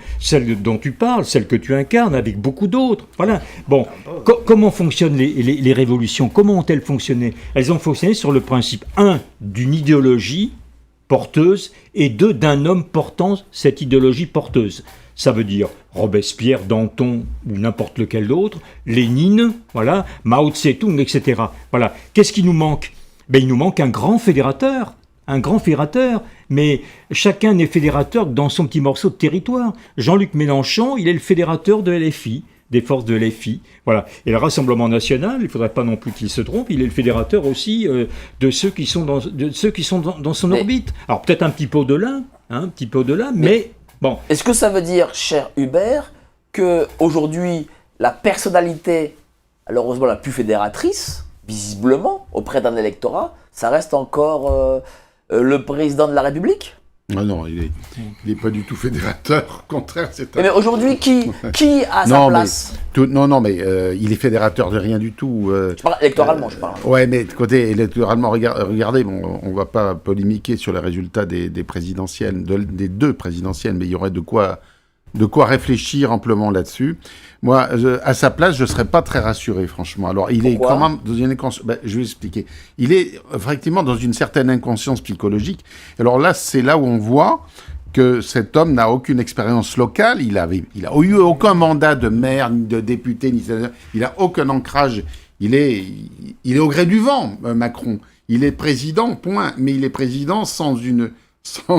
dont tu parles, celles que tu incarnes, avec beaucoup d'autres. Voilà. Bon, comment fonctionnent les révolutions? Comment ont-elles fonctionné? Elles ont fonctionné sur le principe, 1, d'une idéologie porteuse, et 2, d'un homme portant cette idéologie porteuse. Ça veut dire Robespierre, Danton ou n'importe lequel d'autre, Lénine, voilà, Mao Tse-tung, etc. Voilà. Qu'est-ce qui nous manque? Il nous manque un grand fédérateur, mais chacun n'est fédérateur que dans son petit morceau de territoire. Jean-Luc Mélenchon, il est le fédérateur de LFI, des forces de LFI. Voilà. Et le Rassemblement national, il ne faudrait pas non plus qu'il se trompe, il est le fédérateur aussi de ceux qui sont dans son orbite. Alors peut-être un petit peu au-delà, mais bon. Est-ce que ça veut dire, cher Hubert, que aujourd'hui la personnalité, malheureusement la plus fédératrice, visiblement, auprès d'un électorat, ça reste encore le président de la République? Ah non, il est pas du tout fédérateur. Au contraire, c'est Mais aujourd'hui, qui a sa place? Il est fédérateur de rien du tout. Je parle électoralement, je parle. Ouais, mais côté électoralement, regardez, bon, on va pas polémiquer sur les résultats des présidentielles, des 2 présidentielles, mais il y aurait de quoi réfléchir amplement là-dessus. Moi, à sa place, je ne serais pas très rassuré, franchement. Alors, il est quand même dans une inconscience... je vais expliquer. Il est effectivement dans une certaine inconscience psychologique. Alors là, c'est là où on voit que cet homme n'a aucune expérience locale. Il a eu aucun mandat de maire, ni de député, ni sénateur. Il n'a aucun ancrage. Il est au gré du vent, Macron. Il est président, point. Mais il est président sans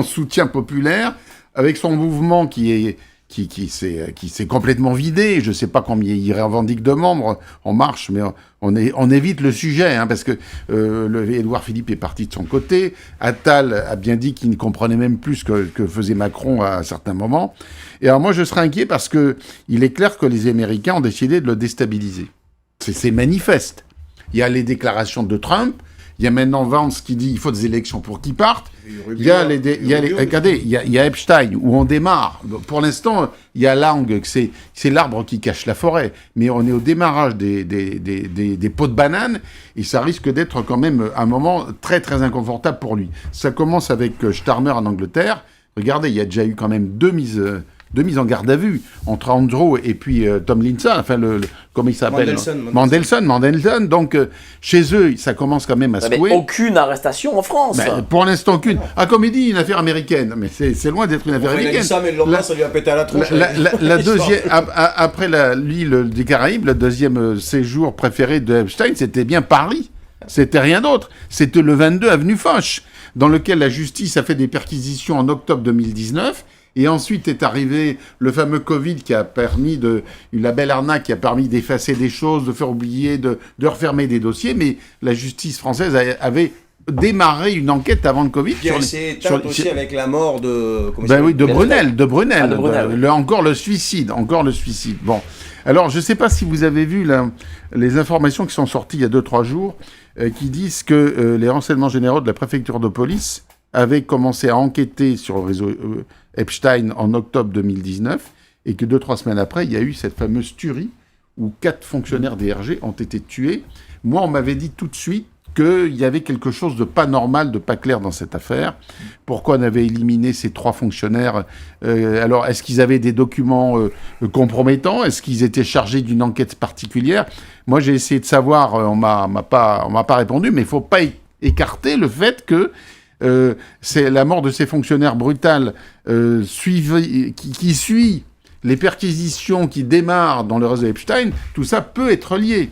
soutien populaire, avec son mouvement qui qui s'est complètement vidé. Je ne sais pas combien il revendique de membres En Marche, mais on évite le sujet, hein, parce que Édouard Philippe est parti de son côté. Attal a bien dit qu'il ne comprenait même plus ce que faisait Macron à certains moments. Et alors moi, je serais inquiet parce que il est clair que les Américains ont décidé de le déstabiliser. C'est manifeste. Il y a les déclarations de Trump. Il y a maintenant Vance qui dit qu'il faut des élections pour qu'il parte. Il y a Epstein, où on démarre. Pour l'instant, il y a Lang, c'est l'arbre qui cache la forêt. Mais on est au démarrage des pots de banane, et ça risque d'être quand même un moment très, très inconfortable pour lui. Ça commence avec Starmer en Angleterre. Regardez, il y a déjà eu quand même deux mises en garde à vue entre Andrew et puis Tomlinson, enfin comment il s'appelle, Mandelson. Donc chez eux, ça commence quand même à secouer. Mais aucune arrestation en France. Pour l'instant, aucune. Ah, comme il dit, une affaire américaine, mais c'est loin d'être une affaire américaine. Il a dit ça, mais le lendemain, ça lui a pété à la tronche. La deuxième, après l'île des Caraïbes, le deuxième séjour préféré de Epstein, c'était bien Paris. C'était rien d'autre. C'était le 22 avenue Foch, dans lequel la justice a fait des perquisitions en octobre 2019. Et ensuite est arrivé le fameux Covid qui a permis la belle arnaque qui a permis d'effacer des choses, de faire oublier, de refermer des dossiers. Mais la justice française avait démarré une enquête avant le Covid. C'est aussi avec la mort de... De Brunel. Encore le suicide. Bon. Alors, je ne sais pas si vous avez vu les informations qui sont sorties il y a 2-3 jours qui disent que les renseignements généraux de la préfecture de police avaient commencé à enquêter sur le réseau Epstein en octobre 2019 et que 2-3 semaines après, il y a eu cette fameuse tuerie où 4 fonctionnaires DRG ont été tués. Moi, on m'avait dit tout de suite qu'il y avait quelque chose de pas normal, de pas clair dans cette affaire. Pourquoi on avait éliminé ces 3 fonctionnaires alors, est-ce qu'ils avaient des documents compromettants? Est-ce qu'ils étaient chargés d'une enquête particulière? Moi, j'ai essayé de savoir, on m'a pas répondu, mais il ne faut pas écarter le fait que c'est la mort de ces fonctionnaires brutales qui suit les perquisitions qui démarrent dans le réseau Epstein, tout ça peut être lié.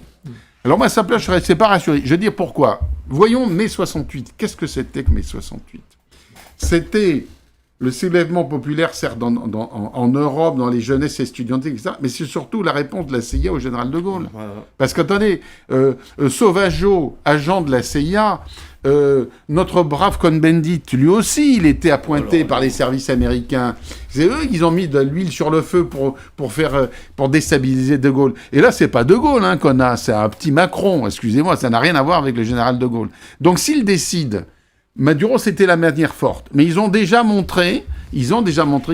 Alors moi, simplement, je ne serais pas rassuré. Je veux dire pourquoi. Voyons mai 68. Qu'est-ce que c'était que mai 68 ? C'était le soulèvement populaire, certes, en Europe, dans les jeunesses estudiantiques, etc., mais c'est surtout la réponse de la CIA au général de Gaulle. Parce qu'attendez, Sauvageau, agent de la CIA, notre brave Cohn-Bendit, lui aussi, il était appointé par les services américains. C'est eux qui ont mis de l'huile sur le feu pour déstabiliser de Gaulle. Et là, c'est pas de Gaulle qu'on a, c'est un petit Macron. Excusez-moi, ça n'a rien à voir avec le général de Gaulle. Donc, s'ils décident, Maduro, c'était la manière forte. Mais ils ont déjà montré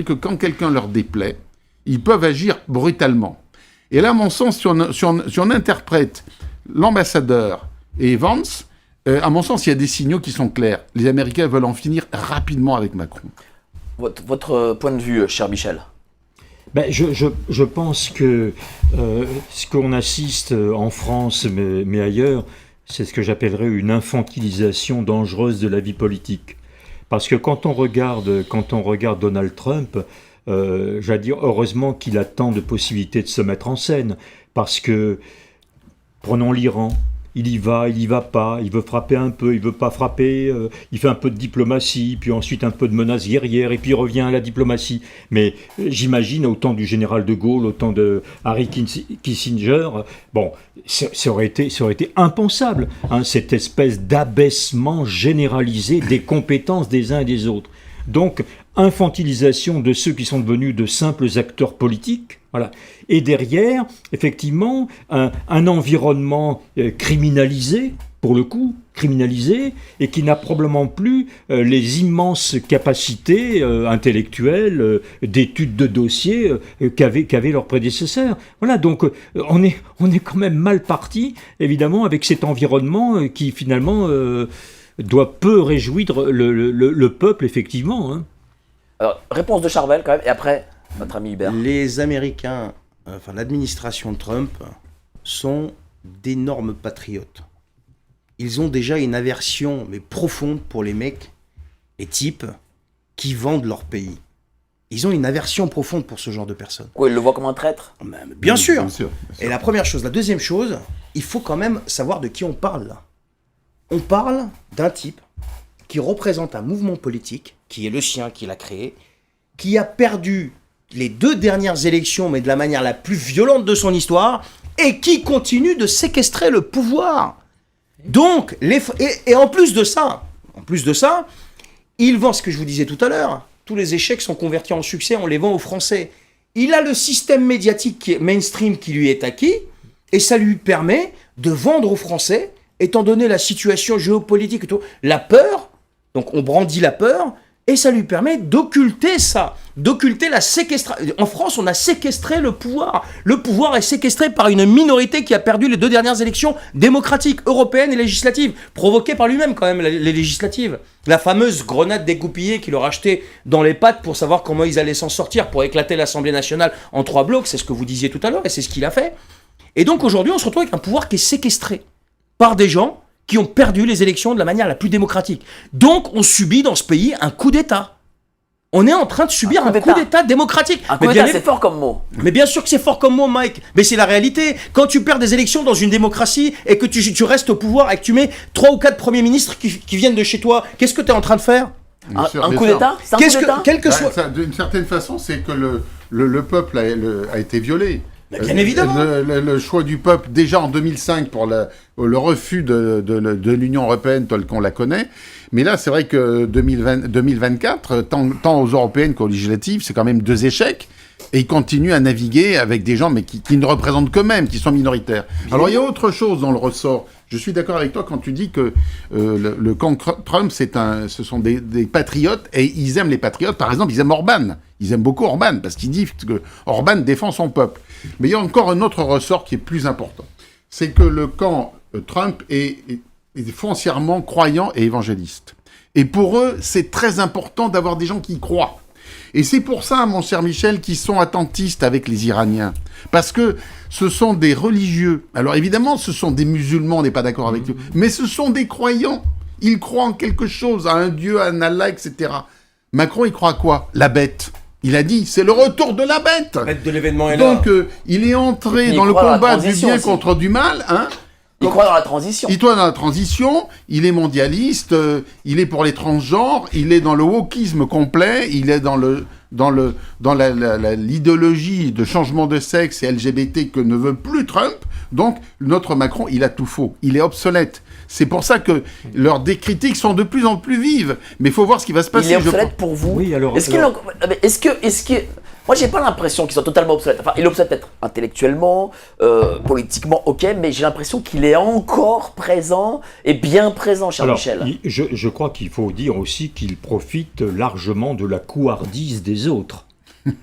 que quand quelqu'un leur déplaît, ils peuvent agir brutalement. Et là, à mon sens, si on interprète l'ambassadeur et Vance, à mon sens, il y a des signaux qui sont clairs. Les Américains veulent en finir rapidement avec Macron. Votre point de vue, cher Michel? Je pense que ce qu'on assiste en France, mais ailleurs, c'est ce que j'appellerais une infantilisation dangereuse de la vie politique. Parce que quand on regarde Donald Trump, j'allais dire heureusement qu'il a tant de possibilités de se mettre en scène. Parce que, prenons l'Iran, il y va pas, il veut frapper un peu, il veut pas frapper, il fait un peu de diplomatie, puis ensuite un peu de menaces guerrières, et puis il revient à la diplomatie. Mais j'imagine, au temps du général de Gaulle, au temps de Harry Kissinger, bon, ça aurait été impensable, cette espèce d'abaissement généralisé des compétences des uns et des autres. Donc, infantilisation de ceux qui sont devenus de simples acteurs politiques, voilà. Et derrière, effectivement, un environnement criminalisé, pour le coup, et qui n'a probablement plus les immenses capacités intellectuelles, d'études de dossiers qu'avaient leurs prédécesseurs. Voilà, donc on est quand même mal parti, évidemment, avec cet environnement qui finalement doit peu réjouir le peuple, effectivement. Alors, réponse de Charvel, quand même, et après, notre ami Hubert. Les Américains, l'administration Trump, sont d'énormes patriotes. Ils ont déjà une aversion, mais profonde, pour les mecs et types qui vendent leur pays. Ils ont une aversion profonde pour ce genre de personnes. Quoi, ils le voient comme un traître ? Bien sûr. Et la première chose. La deuxième chose, il faut quand même savoir de qui on parle, là. On parle d'un type qui représente un mouvement politique, qui est le sien, qui l'a créé, qui a perdu les 2 dernières élections, mais de la manière la plus violente de son histoire, et qui continue de séquestrer le pouvoir. Donc, et en plus de ça, il vend ce que je vous disais tout à l'heure. Tous les échecs sont convertis en succès, on les vend aux Français. Il a le système médiatique qui est mainstream qui lui est acquis, et ça lui permet de vendre aux Français, étant donné la situation géopolitique et tout, la peur. Donc on brandit la peur, et ça lui permet d'occulter ça, d'occulter la séquestration. En France, on a séquestré le pouvoir. Le pouvoir est séquestré par une minorité qui a perdu les 2 dernières élections démocratiques, européennes et législatives, provoquées par lui-même quand même, les législatives. La fameuse grenade dégoupillée qu'il leur a achetée dans les pattes pour savoir comment ils allaient s'en sortir, pour éclater l'Assemblée nationale en 3 blocs, c'est ce que vous disiez tout à l'heure, et c'est ce qu'il a fait. Et donc aujourd'hui, on se retrouve avec un pouvoir qui est séquestré par des gens qui ont perdu les élections de la manière la plus démocratique. Donc, on subit dans ce pays un coup d'État. On est en train de subir un coup d'État démocratique. Un coup d'État, c'est fort comme mot. Mais bien sûr que c'est fort comme mot, Mike. Mais c'est la réalité. Quand tu perds des élections dans une démocratie et que tu restes au pouvoir et que tu mets 3 ou 4 premiers ministres qui viennent de chez toi, qu'est-ce que tu es en train de faire ? Un coup d'État ? C'est un coup d'État ? Quel que soit... D'une certaine façon, c'est que le peuple a été violé. Bien évidemment. Le choix du peuple, déjà en 2005, pour le refus de l'Union européenne telle qu'on la connaît. Mais là, c'est vrai que 2024, tant aux européennes qu'aux législatives, c'est quand même 2 échecs. Et ils continuent à naviguer avec des gens mais qui ne représentent qu'eux-mêmes, qui sont minoritaires. Bien. Alors, il y a autre chose dans le ressort. Je suis d'accord avec toi quand tu dis que le camp Trump, ce sont des patriotes, et ils aiment les patriotes. Par exemple, ils aiment Orban. Ils aiment beaucoup Orban, parce qu'ils disent que Orban défend son peuple. Mais il y a encore un autre ressort qui est plus important. C'est que le camp Trump est foncièrement croyant et évangéliste. Et pour eux, c'est très important d'avoir des gens qui y croient. Et c'est pour ça, mon cher Michel, qu'ils sont attentistes avec les Iraniens. Parce que ce sont des religieux. Alors évidemment, ce sont des musulmans, on n'est pas d'accord avec eux. Mais ce sont des croyants. Ils croient en quelque chose, à un Dieu, à un Allah, etc. Macron, il croit à quoi ? La bête. Il a dit, c'est le retour de la bête. La bête de l'événement est là. Donc, il est entré dans le combat du bien contre du mal, hein. Il croit dans la transition. Il croit dans la transition, il est mondialiste, il est pour les transgenres, il est dans le wokisme complet, il est dans l'idéologie de changement de sexe et LGBT que ne veut plus Trump. Donc, notre Macron, il a tout faux. Il est obsolète. C'est pour ça que des critiques sont de plus en plus vives. Mais il faut voir ce qui va se passer. Il est obsolète pour vous ? Oui, alors... Est-ce que... Moi, j'ai pas l'impression qu'il soit totalement obsolète. Enfin, il est obsolète peut-être intellectuellement, politiquement, ok, mais j'ai l'impression qu'il est encore présent et bien présent, cher Michel. Je crois qu'il faut dire aussi qu'il profite largement de la couardise des autres,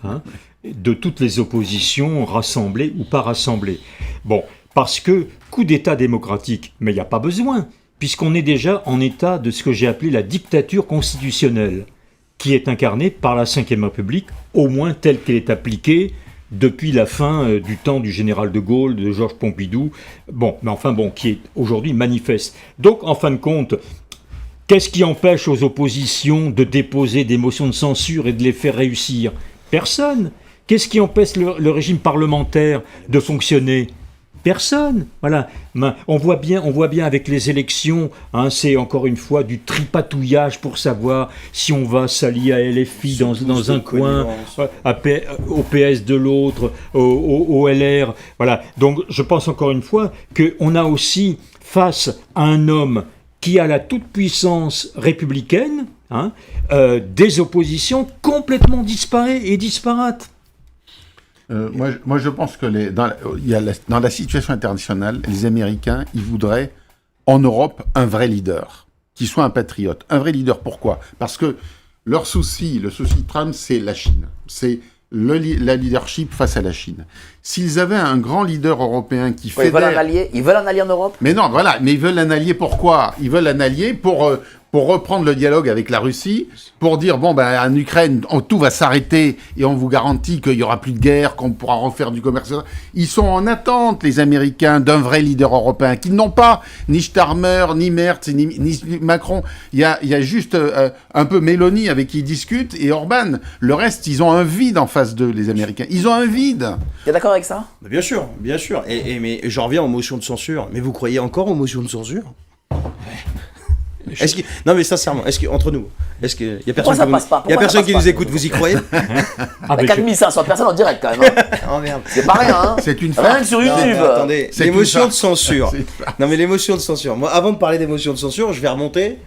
hein, de toutes les oppositions rassemblées ou pas rassemblées. Bon, parce que coup d'État démocratique, mais il n'y a pas besoin, puisqu'on est déjà en état de ce que j'ai appelé la dictature constitutionnelle, qui est incarnée par la Ve République, au moins telle qu'elle est appliquée depuis la fin du temps du général de Gaulle, de Georges Pompidou, qui est aujourd'hui manifeste. Donc, en fin de compte, qu'est-ce qui empêche aux oppositions de déposer des motions de censure et de les faire réussir ? Personne. Qu'est-ce qui empêche le régime parlementaire de fonctionner ? Personne. Voilà. On voit bien avec les élections, hein, c'est encore une fois du tripatouillage pour savoir si on va s'allier à LFI dans un coin, au PS de l'autre, au LR. Voilà. Donc je pense encore une fois qu'on a aussi face à un homme qui a la toute-puissance républicaine, hein, des oppositions complètement disparates. Moi, je pense que dans la situation internationale, les Américains, ils voudraient, en Europe, un vrai leader, qui soit un patriote. Un vrai leader, pourquoi ? Parce que le souci de Trump, c'est la Chine. C'est la leadership face à la Chine. S'ils avaient un grand leader européen qui fédère... Ils veulent un allié en Europe ? Mais non, voilà. Mais ils veulent un allié pourquoi ? Ils veulent un allié pour reprendre le dialogue avec la Russie, pour dire, en Ukraine, tout va s'arrêter et on vous garantit qu'il n'y aura plus de guerre, qu'on pourra refaire du commerce. Ils sont en attente, les Américains, d'un vrai leader européen, qu'ils n'ont pas ni Starmer, ni Merz, ni Macron. Il y a juste un peu Meloni avec qui ils discutent et Orban. Le reste, ils ont un vide en face d'eux, les Américains. Ils ont un vide. T'es d'accord avec ça ? Bien sûr, bien sûr. Mais j'en reviens aux motions de censure. Mais vous croyez encore aux motions de censure ? Non mais sincèrement, entre nous, est-ce qu'il y a Pourquoi personne, ça passe pas? il y a Pourquoi personne ça qui passe nous pas? écoute, vous y croyez? Ah, ben, 4500 personnes en direct quand même. Hein. Oh merde. C'est pas rien. Hein. C'est une Rien farce. que sur Non, YouTube. mais attendez, C'est l'émotion une de censure. C'est une farce. Non mais l'émotion de censure. Moi, avant de parler d'émotion de censure, je vais remonter.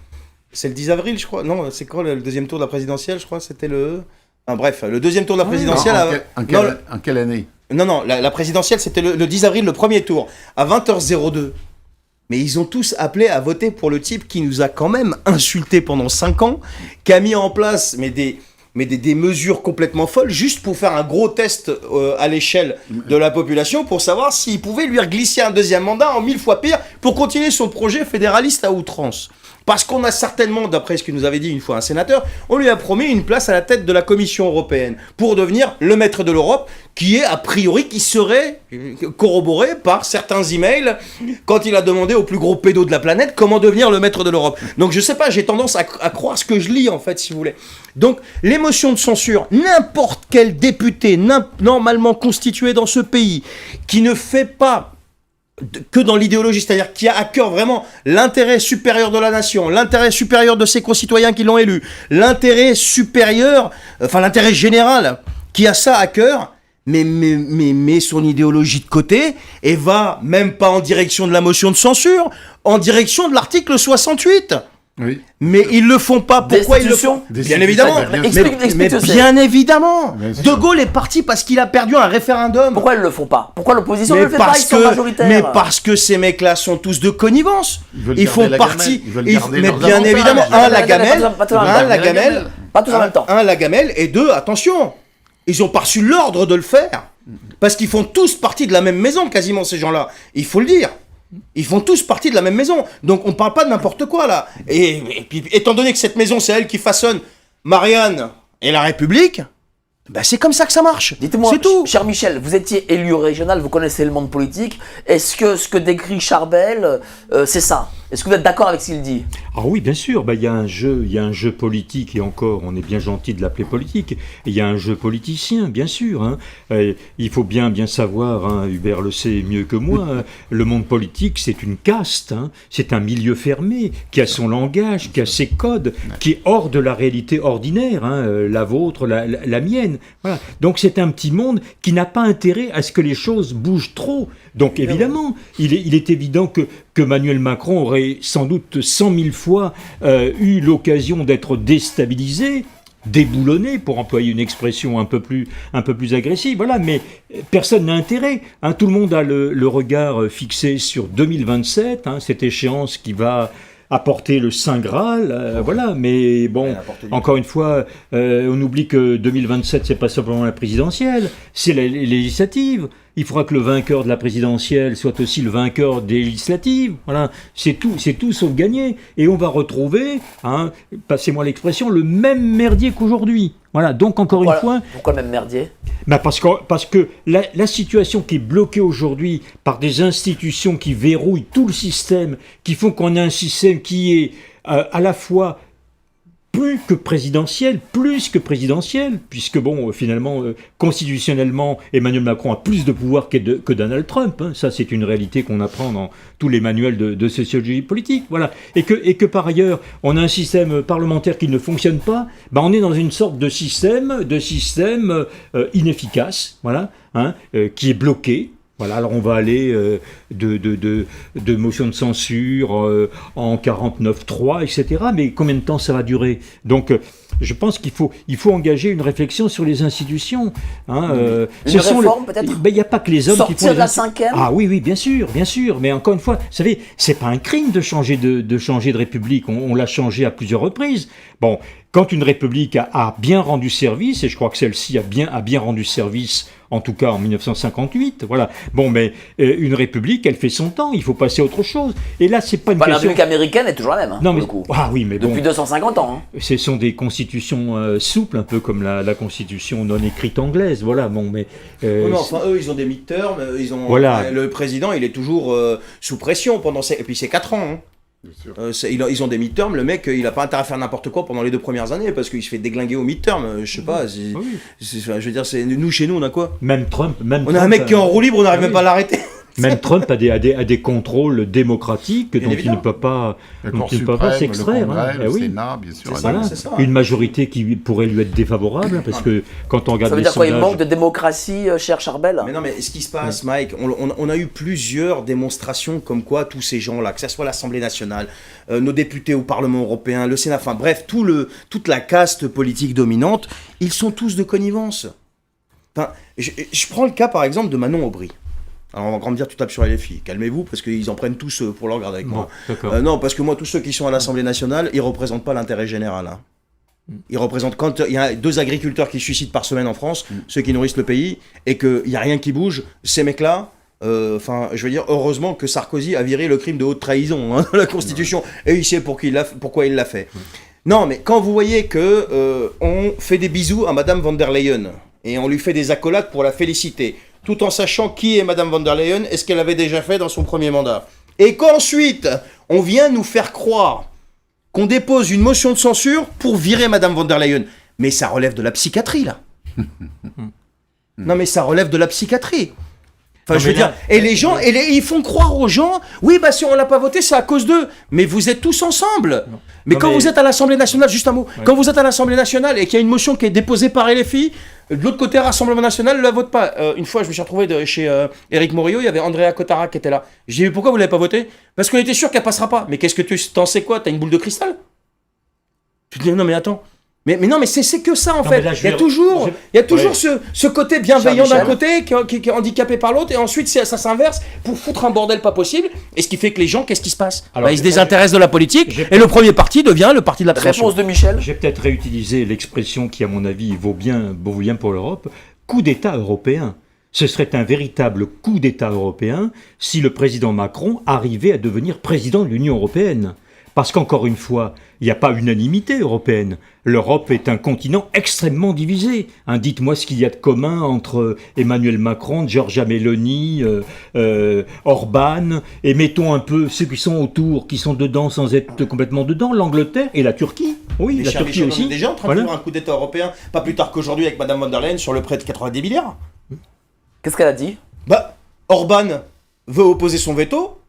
C'est le 10 avril, je crois. Non, c'est quand le deuxième tour de la présidentielle, je crois. C'était le. Enfin, bref, le deuxième tour de la présidentielle. En quelle année? Non, la présidentielle, c'était le 10 avril, le premier tour, à 20h02. Mais ils ont tous appelé à voter pour le type qui nous a quand même insultés pendant 5 ans, qui a mis en place des mesures complètement folles, juste pour faire un gros test à l'échelle de la population, pour savoir s'il pouvait lui glisser un deuxième mandat en 1000 fois pire, pour continuer son projet fédéraliste à outrance. Parce qu'on a certainement, d'après ce que nous avait dit une fois un sénateur, on lui a promis une place à la tête de la Commission européenne pour devenir le maître de l'Europe, qui est a priori, qui serait corroboré par certains emails quand il a demandé au plus gros pédo de la planète comment devenir le maître de l'Europe. Donc je sais pas, j'ai tendance à croire ce que je lis en fait, si vous voulez. Donc l'émotion de censure, n'importe quel député normalement constitué dans ce pays qui ne fait pas que dans l'idéologie, c'est-à-dire qui a à cœur vraiment l'intérêt supérieur de la nation, l'intérêt supérieur de ses concitoyens qui l'ont élu, l'intérêt supérieur, enfin l'intérêt général, qui a ça à cœur, mais met son idéologie de côté et va même pas en direction de la motion de censure, en direction de l'article 68. Oui. Mais ils le font pas. Pourquoi ils le font? Bien évidemment. Mais bien évidemment. De Gaulle est parti parce qu'il a perdu un référendum. Pourquoi ils le font pas? Pourquoi l'opposition ne le fait pas? Ils sont majoritaires. Mais parce que ces mecs-là sont tous de connivence. Ils font partie. Mais leurs bien avantages. évidemment, la gamelle. Pas tous en même temps. La gamelle, et deux, attention, ils ont pas reçu l'ordre de le faire. Parce qu'ils font tous partie de la même maison, quasiment, ces gens-là. Il faut le dire. Ils font tous partie de la même maison. Donc on parle pas de n'importe quoi là. Et puis étant donné que cette maison c'est elle qui façonne Marianne et la République, bah c'est comme ça que ça marche. Dites-moi, c'est tout. Cher Michel, vous étiez élu régional, vous connaissez le monde politique. Est-ce que ce que décrit Charbel, c'est ça? Est-ce que vous êtes d'accord avec ce qu'il dit? Ah oui, bien sûr, il y a un jeu politique, et encore, on est bien gentil de l'appeler politique, et il y a un jeu politicien, bien sûr. Hein. Il faut bien savoir, hein, Hubert le sait mieux que moi, le monde politique, c'est une caste, hein, c'est un milieu fermé, qui a son langage, qui a ses codes, qui est hors de la réalité ordinaire, hein, la vôtre, la mienne. Voilà. Donc c'est un petit monde qui n'a pas intérêt à ce que les choses bougent trop. Donc évidemment, il est évident que Emmanuel Macron aurait sans doute 100 000 fois eu l'occasion d'être déstabilisé, déboulonné, pour employer une expression un peu plus agressive, voilà, mais personne n'a intérêt. Hein, tout le monde a le regard fixé sur 2027, hein, cette échéance qui va apporter le Saint Graal, voilà, mais bon, encore une fois, on oublie que 2027, c'est pas simplement la présidentielle, c'est la législative. Il faudra que le vainqueur de la présidentielle soit aussi le vainqueur des législatives. Voilà, c'est tout sauf gagné. Et on va retrouver, hein, passez-moi l'expression, le même merdier qu'aujourd'hui. Voilà, donc encore une fois... Pourquoi le même merdier? Parce que la situation qui est bloquée aujourd'hui par des institutions qui verrouillent tout le système, qui font qu'on a un système qui est à la fois plus que présidentiel, puisque bon, finalement, constitutionnellement, Emmanuel Macron a plus de pouvoir que Donald Trump. Hein. Ça, c'est une réalité qu'on apprend dans tous les manuels de sociologie politique. Voilà. Et que par ailleurs, on a un système parlementaire qui ne fonctionne pas. Ben, on est dans une sorte de système inefficace, voilà, hein, qui est bloqué. Voilà, alors on va aller de motion de censure en 49.3, etc. Mais combien de temps ça va durer? Donc, je pense qu'il faut engager une réflexion sur les institutions. Hein, une réforme, peut-être? Il n'y a pas que les hommes qui font sortir de la cinquième? Ah oui, bien sûr. Mais encore une fois, vous savez, c'est pas un crime de changer de république. On l'a changé à plusieurs reprises. Bon, quand une république a bien rendu service, et je crois que celle-ci a bien rendu service, en tout cas en 1958, voilà. Bon, mais une république, elle fait son temps, il faut passer à autre chose. Et là, c'est pas une question... La république américaine est toujours la même, hein, non, mais... pour le coup. Ah oui, mais bon... Depuis 250 ans. Hein. Ce sont des constitutions souples, un peu comme la constitution non écrite anglaise, voilà, bon, mais... non, enfin, eux, ils ont des midterms, voilà. Le président, il est toujours sous pression pendant et puis c'est 4 ans, hein. Ils ont des midterms, le mec il a pas intérêt à faire n'importe quoi pendant les 2 premières années parce qu'il se fait déglinguer au midterm, je sais pas, je veux dire, nous chez nous on a quoi? Même Trump, on a un mec qui est en roue libre, on n'arrive même pas à l'arrêter. Même Trump a des contrôles démocratiques Bien dont il évidemment. ne peut pas, La dont Cour il ne peut suprême, pas s'extraire. le Congrès, Eh le oui. Sénat, bien sûr. C'est ça. Voilà. c'est ça. Une majorité qui pourrait lui être défavorable, parce que quand on regarde Ça veut les dire quoi? Il sondages... manque de démocratie, cher Charbel? Mais non, mais ce qui se passe, Mike, on a eu plusieurs démonstrations comme quoi tous ces gens-là, que ce soit l'Assemblée nationale, nos députés au Parlement européen, le Sénat, enfin bref, toute la caste politique dominante, ils sont tous de connivence. Enfin, je prends le cas par exemple de Manon Aubry. Alors on va encore me dire tu tapes sur les filles, calmez-vous parce qu'ils en prennent tous pour leur garde avec moi. D'accord. Non, parce que moi tous ceux qui sont à l'Assemblée nationale, ils représentent pas l'intérêt général. Hein. Ils représentent, quand il y a 2 agriculteurs qui se suicident par semaine en France, ceux qui nourrissent le pays, et qu'il n'y a rien qui bouge, ces mecs-là, enfin, je veux dire, heureusement que Sarkozy a viré le crime de haute trahison hein, dans la Constitution, et il sait pourquoi il l'a fait. Non, mais quand vous voyez que on fait des bisous à Madame von der Leyen, et on lui fait des accolades pour la féliciter, tout en sachant qui est Madame von der Leyen et ce qu'elle avait déjà fait dans son premier mandat, et qu'ensuite, on vient nous faire croire qu'on dépose une motion de censure pour virer Madame von der Leyen. Mais ça relève de la psychiatrie, là. Non, mais ça relève de la psychiatrie. Enfin, Non, je veux mais là- dire, et les gens, ils font croire aux gens, oui, bah si on l'a pas voté, c'est à cause d'eux. Mais vous êtes tous ensemble. Mais Non, quand mais- vous êtes à l'Assemblée nationale, juste un mot, quand vous êtes à l'Assemblée nationale et qu'il y a une motion qui est déposée par LFI, de l'autre côté, Rassemblement national ne la vote pas. Une fois, je me suis retrouvé chez Éric Morillo, il y avait Andrea Cotara qui était là. J'ai dit, pourquoi vous l'avez pas voté? Parce qu'on était sûr qu'elle passera pas. Mais qu'est-ce que tu t'en sais quoi? T'as une boule de cristal? Tu te dis, non, mais attends. Mais non, mais c'est que ça en Non, fait. mais là, Il y a toujours Ouais. ce côté bienveillant d'un Jean-Michel. côté qui est handicapé par l'autre, et ensuite ça s'inverse pour foutre un bordel pas possible. Et ce qui fait que les gens, qu'est-ce qui se passe? Alors, Ils se désintéressent de la politique, j'ai- et le premier parti devient le parti de l'abstention. Réponse de Michel. J'ai peut-être réutilisé l'expression qui, à mon avis, vaut bien pour l'Europe, coup d'État européen. Ce serait un véritable coup d'État européen si le président Macron arrivait à devenir président de l'Union européenne. Parce qu'encore une fois, il n'y a pas unanimité européenne. L'Europe est un continent extrêmement divisé. Hein, dites-moi ce qu'il y a de commun entre Emmanuel Macron, Giorgia Meloni, Orban, et mettons un peu ceux qui sont autour, qui sont dedans sans être complètement dedans, l'Angleterre et la Turquie. Oui, Mais la cher Turquie Michel, on aussi. est déjà en train Voilà. de faire un coup d'État européen, pas plus tard qu'aujourd'hui avec Madame von der Leyen sur le prêt de 90 milliards. Qu'est-ce qu'elle a dit? Bah, Orban veut opposer son veto.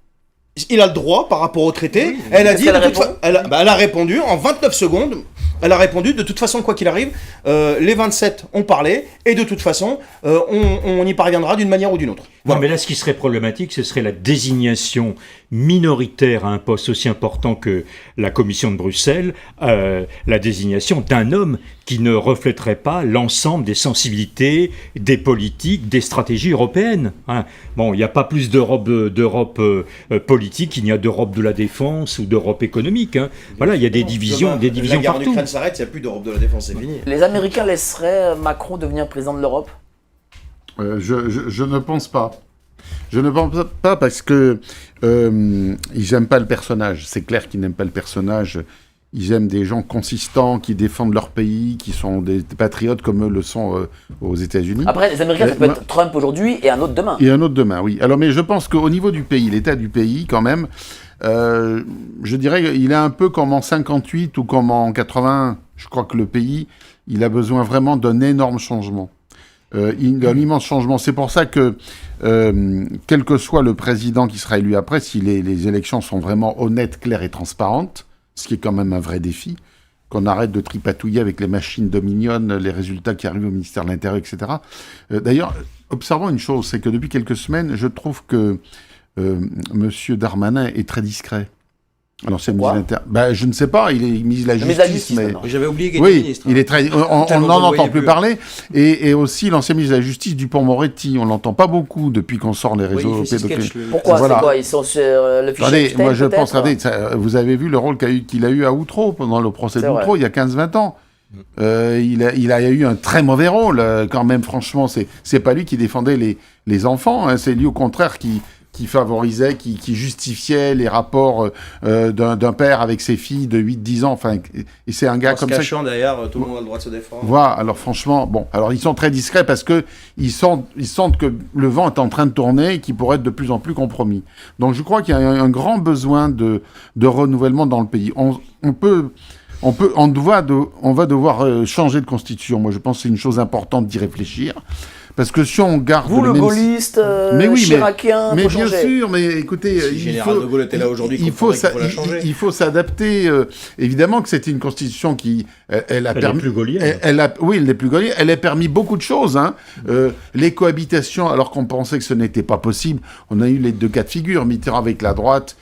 Il a le droit par rapport au traité. Elle a Qu'est-ce dit, qu'elle de a toute fa- elle a répondu en 29 secondes. Elle a répondu, de toute façon, quoi qu'il arrive, les 27 ont parlé, et de toute façon, on y parviendra d'une manière ou d'une autre. Non, Voilà. mais là, ce qui serait problématique, ce serait la désignation minoritaire à un poste aussi important que la Commission de Bruxelles, la désignation d'un homme qui ne reflèterait pas l'ensemble des sensibilités, des politiques, des stratégies européennes. Hein. Bon, il n'y a pas plus d'Europe politique qu'il n'y a d'Europe de la défense ou d'Europe économique. Hein. Voilà, il y a des divisions, Demain, des divisions la guerre en partout. Ukraine s'arrête, il n'y a plus d'Europe de la défense, c'est fini. Les Américains laisseraient Macron devenir président de l'Europe? Je ne pense pas. Je ne pense pas parce que ils n'aiment pas le personnage. C'est clair qu'ils n'aiment pas le personnage. Ils aiment des gens consistants qui défendent leur pays, qui sont des patriotes comme eux le sont aux États-Unis. Après, les Américains, ça peut moi- être Trump aujourd'hui et un autre demain. Et un autre demain, oui. Alors, mais je pense qu'au niveau du pays, l'état du pays, quand même, je dirais qu'il est un peu comme en 58 ou comme en 81. Je crois que le pays, il a besoin vraiment d'un énorme changement. D'un immense changement. C'est pour ça que, quel que soit le président qui sera élu après, si les élections sont vraiment honnêtes, claires et transparentes, ce qui est quand même un vrai défi, qu'on arrête de tripatouiller avec les machines Dominion, les résultats qui arrivent au ministère de l'Intérieur, etc. D'ailleurs, observons une chose, c'est que depuis quelques semaines, je trouve que Monsieur Darmanin est très discret. Alors, c'est Pourquoi je ne sais pas, il est ministre de la Le ministre de la Justice, Justice, mais... maintenant. J'avais oublié qu'il était Oui, ministre. il est très. On Tellement n'en qu'on le entend voyait plus plus. parler. Et aussi l'ancien ministre de la Justice, Dupond-Moretti, on l'entend pas beaucoup depuis qu'on sort les Oui, réseaux il fait ses pédocriminels. sketchs, lui. Pourquoi? Voilà. C'est quoi? Ils sont sur le fichier Attendez, Epstein, moi je pense, peut-être regardez, vous avez vu le rôle qu'il a eu à Outreau pendant le procès C'est d'Outreau vrai. il y a 15-20 ans. Il a eu un très mauvais rôle quand même, franchement. C'est pas lui qui défendait les enfants, hein, c'est lui au contraire qui favorisait, qui justifiait les rapports d'un père avec ses filles de 8-10 ans. Enfin, et c'est un gars En se comme ça. cachant derrière, tout le monde a le droit de se défendre. Voilà, alors franchement, bon, alors ils sont très discrets parce que ils sentent que le vent est en train de tourner et qu'il pourrait être de plus en plus compromis. Donc je crois qu'il y a un grand besoin de renouvellement dans le pays. On va devoir changer de constitution. Moi, je pense que c'est une chose importante d'y réfléchir Parce que si on garde Vous, le même... gaulliste, mais oui, chiracien, mais faut bien changer. sûr, mais écoutez, Si Général de Gaulle était là aujourd'hui, il faut la changer. il faut s'adapter. Évidemment que c'était une constitution qui, elle a Elle permis, est plus gaulienne. oui, elle est plus gaulienne. Elle a permis beaucoup de choses. Hein. Les cohabitations, alors qu'on pensait que ce n'était pas possible, on a eu les deux cas de figure. Mitterrand avec la droite.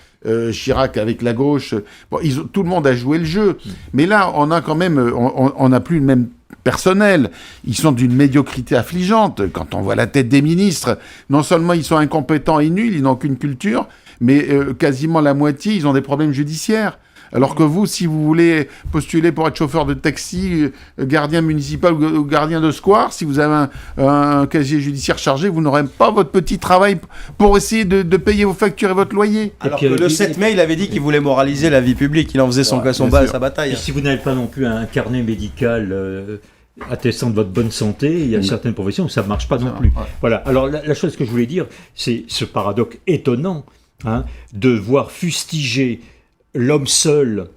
Chirac avec la gauche, bon, tout le monde a joué le jeu. Mais là, on a quand même, on n'a plus le même personnel. Ils sont d'une médiocrité affligeante. Quand on voit la tête des ministres, non seulement ils sont incompétents et nuls, ils n'ont aucune culture, mais quasiment la moitié, ils ont des problèmes judiciaires. Alors que vous, si vous voulez postuler pour être chauffeur de taxi, gardien municipal ou gardien de square, si vous avez un casier judiciaire chargé, vous n'aurez pas votre petit travail pour essayer de payer vos factures et votre loyer. Alors que le 7 mai, il avait dit qu'il voulait moraliser la vie publique. Il en faisait sa bataille. Et si vous n'avez pas non plus un carnet médical attestant de votre bonne santé, il y a certaines professions où ça ne marche pas non plus. Ouais. Voilà. Alors la chose que je voulais dire, c'est ce paradoxe étonnant de voir fustiger l'homme seul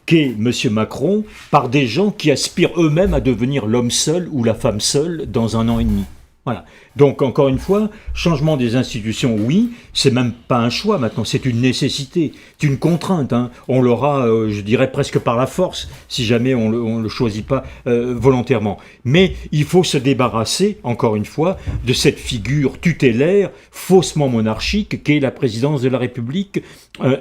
qu'est M. Macron par des gens qui aspirent eux-mêmes à devenir l'homme seul ou la femme seule dans 1 an et demi. Voilà. Donc, encore une fois, changement des institutions, oui, c'est même pas un choix maintenant, c'est une nécessité, c'est une contrainte. Hein. On l'aura, je dirais, presque par la force, si jamais on le choisit pas volontairement. Mais il faut se débarrasser, encore une fois, de cette figure tutélaire, faussement monarchique, qu'est la présidence de la République,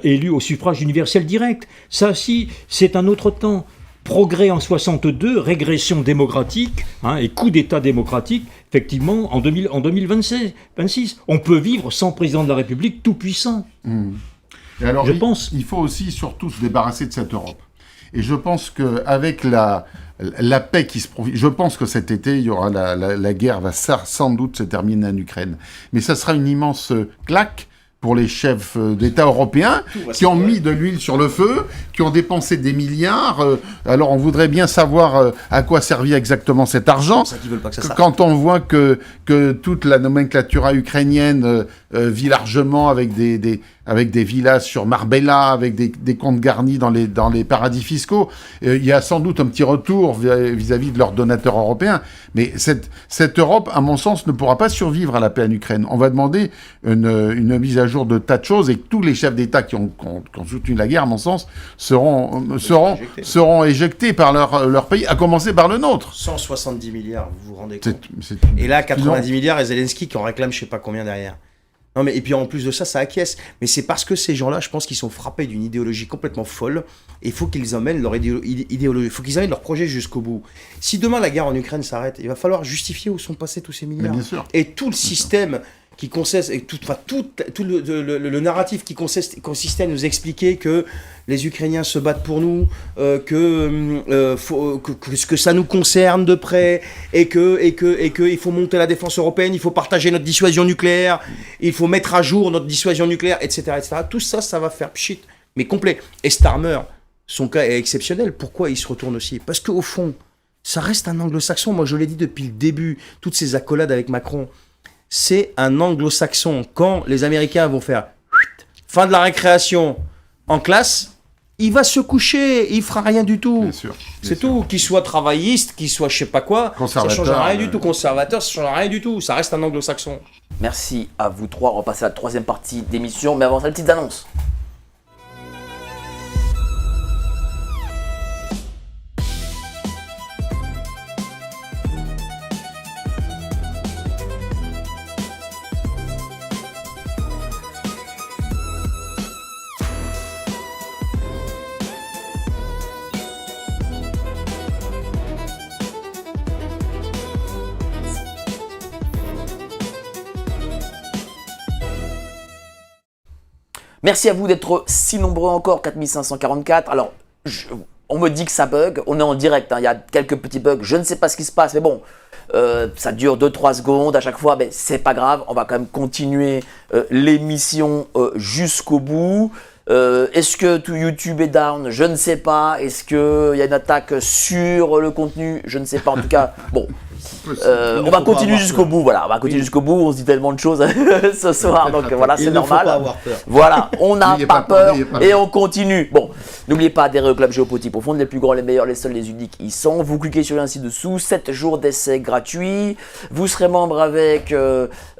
élue au suffrage universel direct. Ça, si, c'est un autre temps. Progrès en 62, régression démocratique et coup d'État démocratique, effectivement, en 2026. On peut vivre sans président de la République tout puissant. Et alors, je pense. Il faut aussi surtout se débarrasser de cette Europe. Et je pense qu'avec la paix qui se profile, je pense que cet été, il y aura la guerre va sans doute se terminer en Ukraine. Mais ça sera une immense claque pour les chefs d'État européens qui ont mis de l'huile sur le feu, qui ont dépensé des milliards. Alors on voudrait bien savoir à quoi servir exactement cet argent. C'est ça qu'ils veulent pas que ça s'arrête. Quand on voit que toute la nomenclature ukrainienne vit largement avec des villas sur Marbella, avec des comptes garnis dans les paradis fiscaux, il y a sans doute un petit retour vis-à-vis de leurs donateurs européens. Mais cette Europe, à mon sens, ne pourra pas survivre à la paix en Ukraine. On va demander une mise à jour de tas de choses et que tous les chefs d'État qui ont soutenu la guerre, à mon sens, seront éjectés par leur pays, à commencer par le nôtre. 170 milliards, vous vous rendez compte. C'est Et là, 90 milliards et Zelensky qui en réclame je sais pas combien derrière. Non mais et puis en plus de ça, ça acquiesce. Mais c'est parce que ces gens-là, je pense qu'ils sont frappés d'une idéologie complètement folle. Et il faut qu'ils emmènent leur idéologie, il faut qu'ils amènent leur projet jusqu'au bout. Si demain la guerre en Ukraine s'arrête, il va falloir justifier où sont passés tous ces milliards. bien sûr. Et tout le système qui consiste, et tout le narratif qui consistait à nous expliquer que les Ukrainiens se battent pour nous, que ça nous concerne de près, et que il faut monter la défense européenne, il faut partager notre dissuasion nucléaire, il faut mettre à jour notre dissuasion nucléaire, etc., etc. Tout ça, ça va faire pchit, mais complet. Et Starmer, son cas est exceptionnel. Pourquoi il se retourne aussi ? Parce qu'au fond, ça reste un anglo-saxon. Moi, je l'ai dit depuis le début, toutes ces accolades avec Macron, c'est un anglo-saxon. Quand les Américains vont faire fin de la récréation en classe, il va se coucher, il fera rien du tout. Bien sûr. C'est tout. Qu'il soit travailliste, qu'il soit je sais pas quoi, ça change rien du tout. Conservateur, ça change rien du tout. Ça reste un anglo-saxon. Merci à vous trois. On va passer à la troisième partie d'émission. Mais avant ça, les petites annonces. Merci à vous d'être si nombreux encore, 4544. Alors, on me dit que ça bug, on est en direct, il y a quelques petits bugs, je ne sais pas ce qui se passe, mais bon, ça dure 2-3 secondes à chaque fois, mais c'est pas grave, on va quand même continuer l'émission jusqu'au bout. Est-ce que tout YouTube est down? Je ne sais pas. Est-ce qu'il y a une attaque sur le contenu? Je ne sais pas, en tout cas, bon. On va continuer jusqu'au bout, voilà, on va continuer jusqu'au bout, on se dit tellement de choses ce soir, donc voilà, c'est normal. Il ne faut pas avoir peur. Voilà, on n'a pas peur et on continue. Bon, N'oubliez pas d'adhérer au club Géopolitique Profonde, les plus grands, les meilleurs, les seuls, les uniques, ils sont. Vous cliquez sur le lien ci-dessous, 7 jours d'essai gratuits. Vous serez membre avec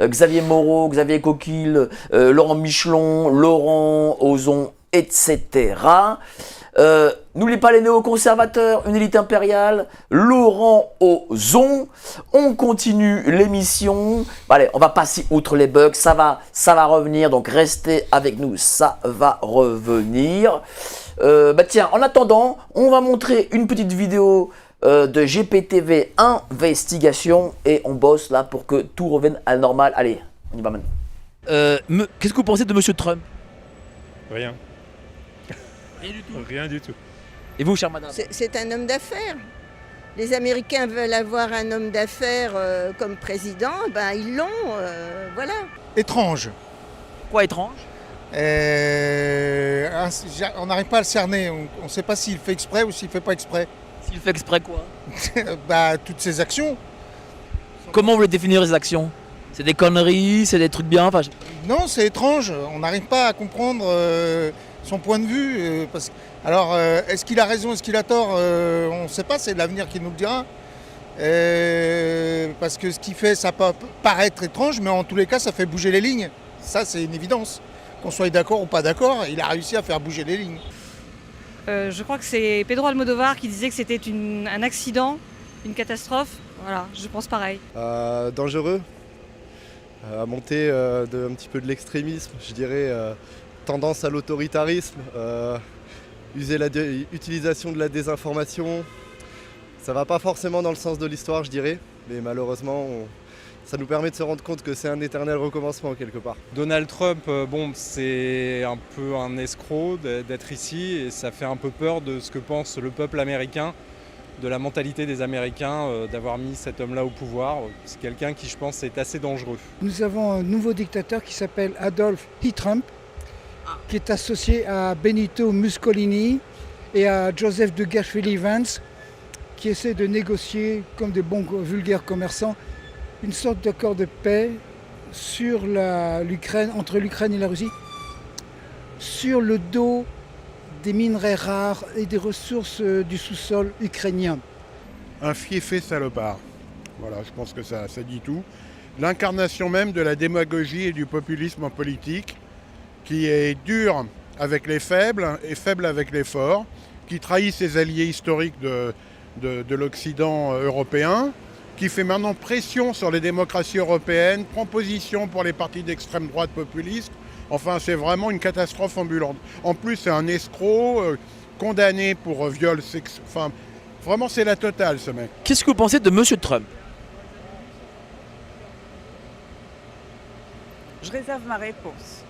Xavier Moreau, Xavier Coquille, Laurent Michelon, Laurent Ozon, etc. N'oubliez pas les néoconservateurs, une élite impériale, Laurent Ozon. On continue l'émission. Allez, on va passer outre les bugs, ça va revenir, donc restez avec nous, ça va revenir. Tiens, en attendant, on va montrer une petite vidéo de GPTV Investigation et on bosse là pour que tout revienne à la normale. Allez, on y va maintenant. Qu'est-ce que vous pensez de Monsieur Trump? Rien. Rien du tout. Rien du tout. Et vous, chère madame? C'est un homme d'affaires. Les Américains veulent avoir un homme d'affaires comme président, ils l'ont, voilà. Étrange. Quoi étrange? On n'arrive pas à le cerner, on ne sait pas s'il fait exprès ou s'il ne fait pas exprès. S'il fait exprès quoi? Toutes ses actions. Comment vous voulez définir les actions? C'est des conneries, c'est des trucs bien, Non, c'est étrange, on n'arrive pas à comprendre son point de vue. Alors, est-ce qu'il a raison, est-ce qu'il a tort? On ne sait pas, c'est l'avenir qui nous le dira. Parce que ce qu'il fait, ça peut paraître étrange, mais en tous les cas, ça fait bouger les lignes. Ça, c'est une évidence. Qu'on soit d'accord ou pas d'accord, il a réussi à faire bouger les lignes. Je crois que c'est Pedro Almodovar qui disait que c'était un accident, une catastrophe. Voilà, je pense pareil. Dangereux, à monter un petit peu de l'extrémisme, je dirais, tendance à l'autoritarisme, utilisation de la désinformation. Ça va pas forcément dans le sens de l'histoire, je dirais, mais malheureusement, ça nous permet de se rendre compte que c'est un éternel recommencement quelque part. Donald Trump, c'est un peu un escroc d'être ici et ça fait un peu peur de ce que pense le peuple américain, de la mentalité des Américains, d'avoir mis cet homme-là au pouvoir. C'est quelqu'un qui, je pense, est assez dangereux. Nous avons un nouveau dictateur qui s'appelle Adolf Hitler, qui est associé à Benito Mussolini et à Joseph de Guernsey-Vance, qui essaie de négocier, comme des bons vulgaires commerçants, une sorte d'accord de paix sur l'Ukraine, entre l'Ukraine et la Russie, sur le dos des minerais rares et des ressources du sous-sol ukrainien. Un fiefé salopard. Voilà, je pense que ça dit tout. L'incarnation même de la démagogie et du populisme en politique, qui est dur avec les faibles et faible avec les forts, qui trahit ses alliés historiques de l'Occident européen, qui fait maintenant pression sur les démocraties européennes, prend position pour les partis d'extrême droite populistes. Enfin, c'est vraiment une catastrophe ambulante. En plus, c'est un escroc condamné pour viol sexuel. Enfin, vraiment, c'est la totale, ce mec. Qu'est-ce que vous pensez de Monsieur Trump? Je réserve ma réponse.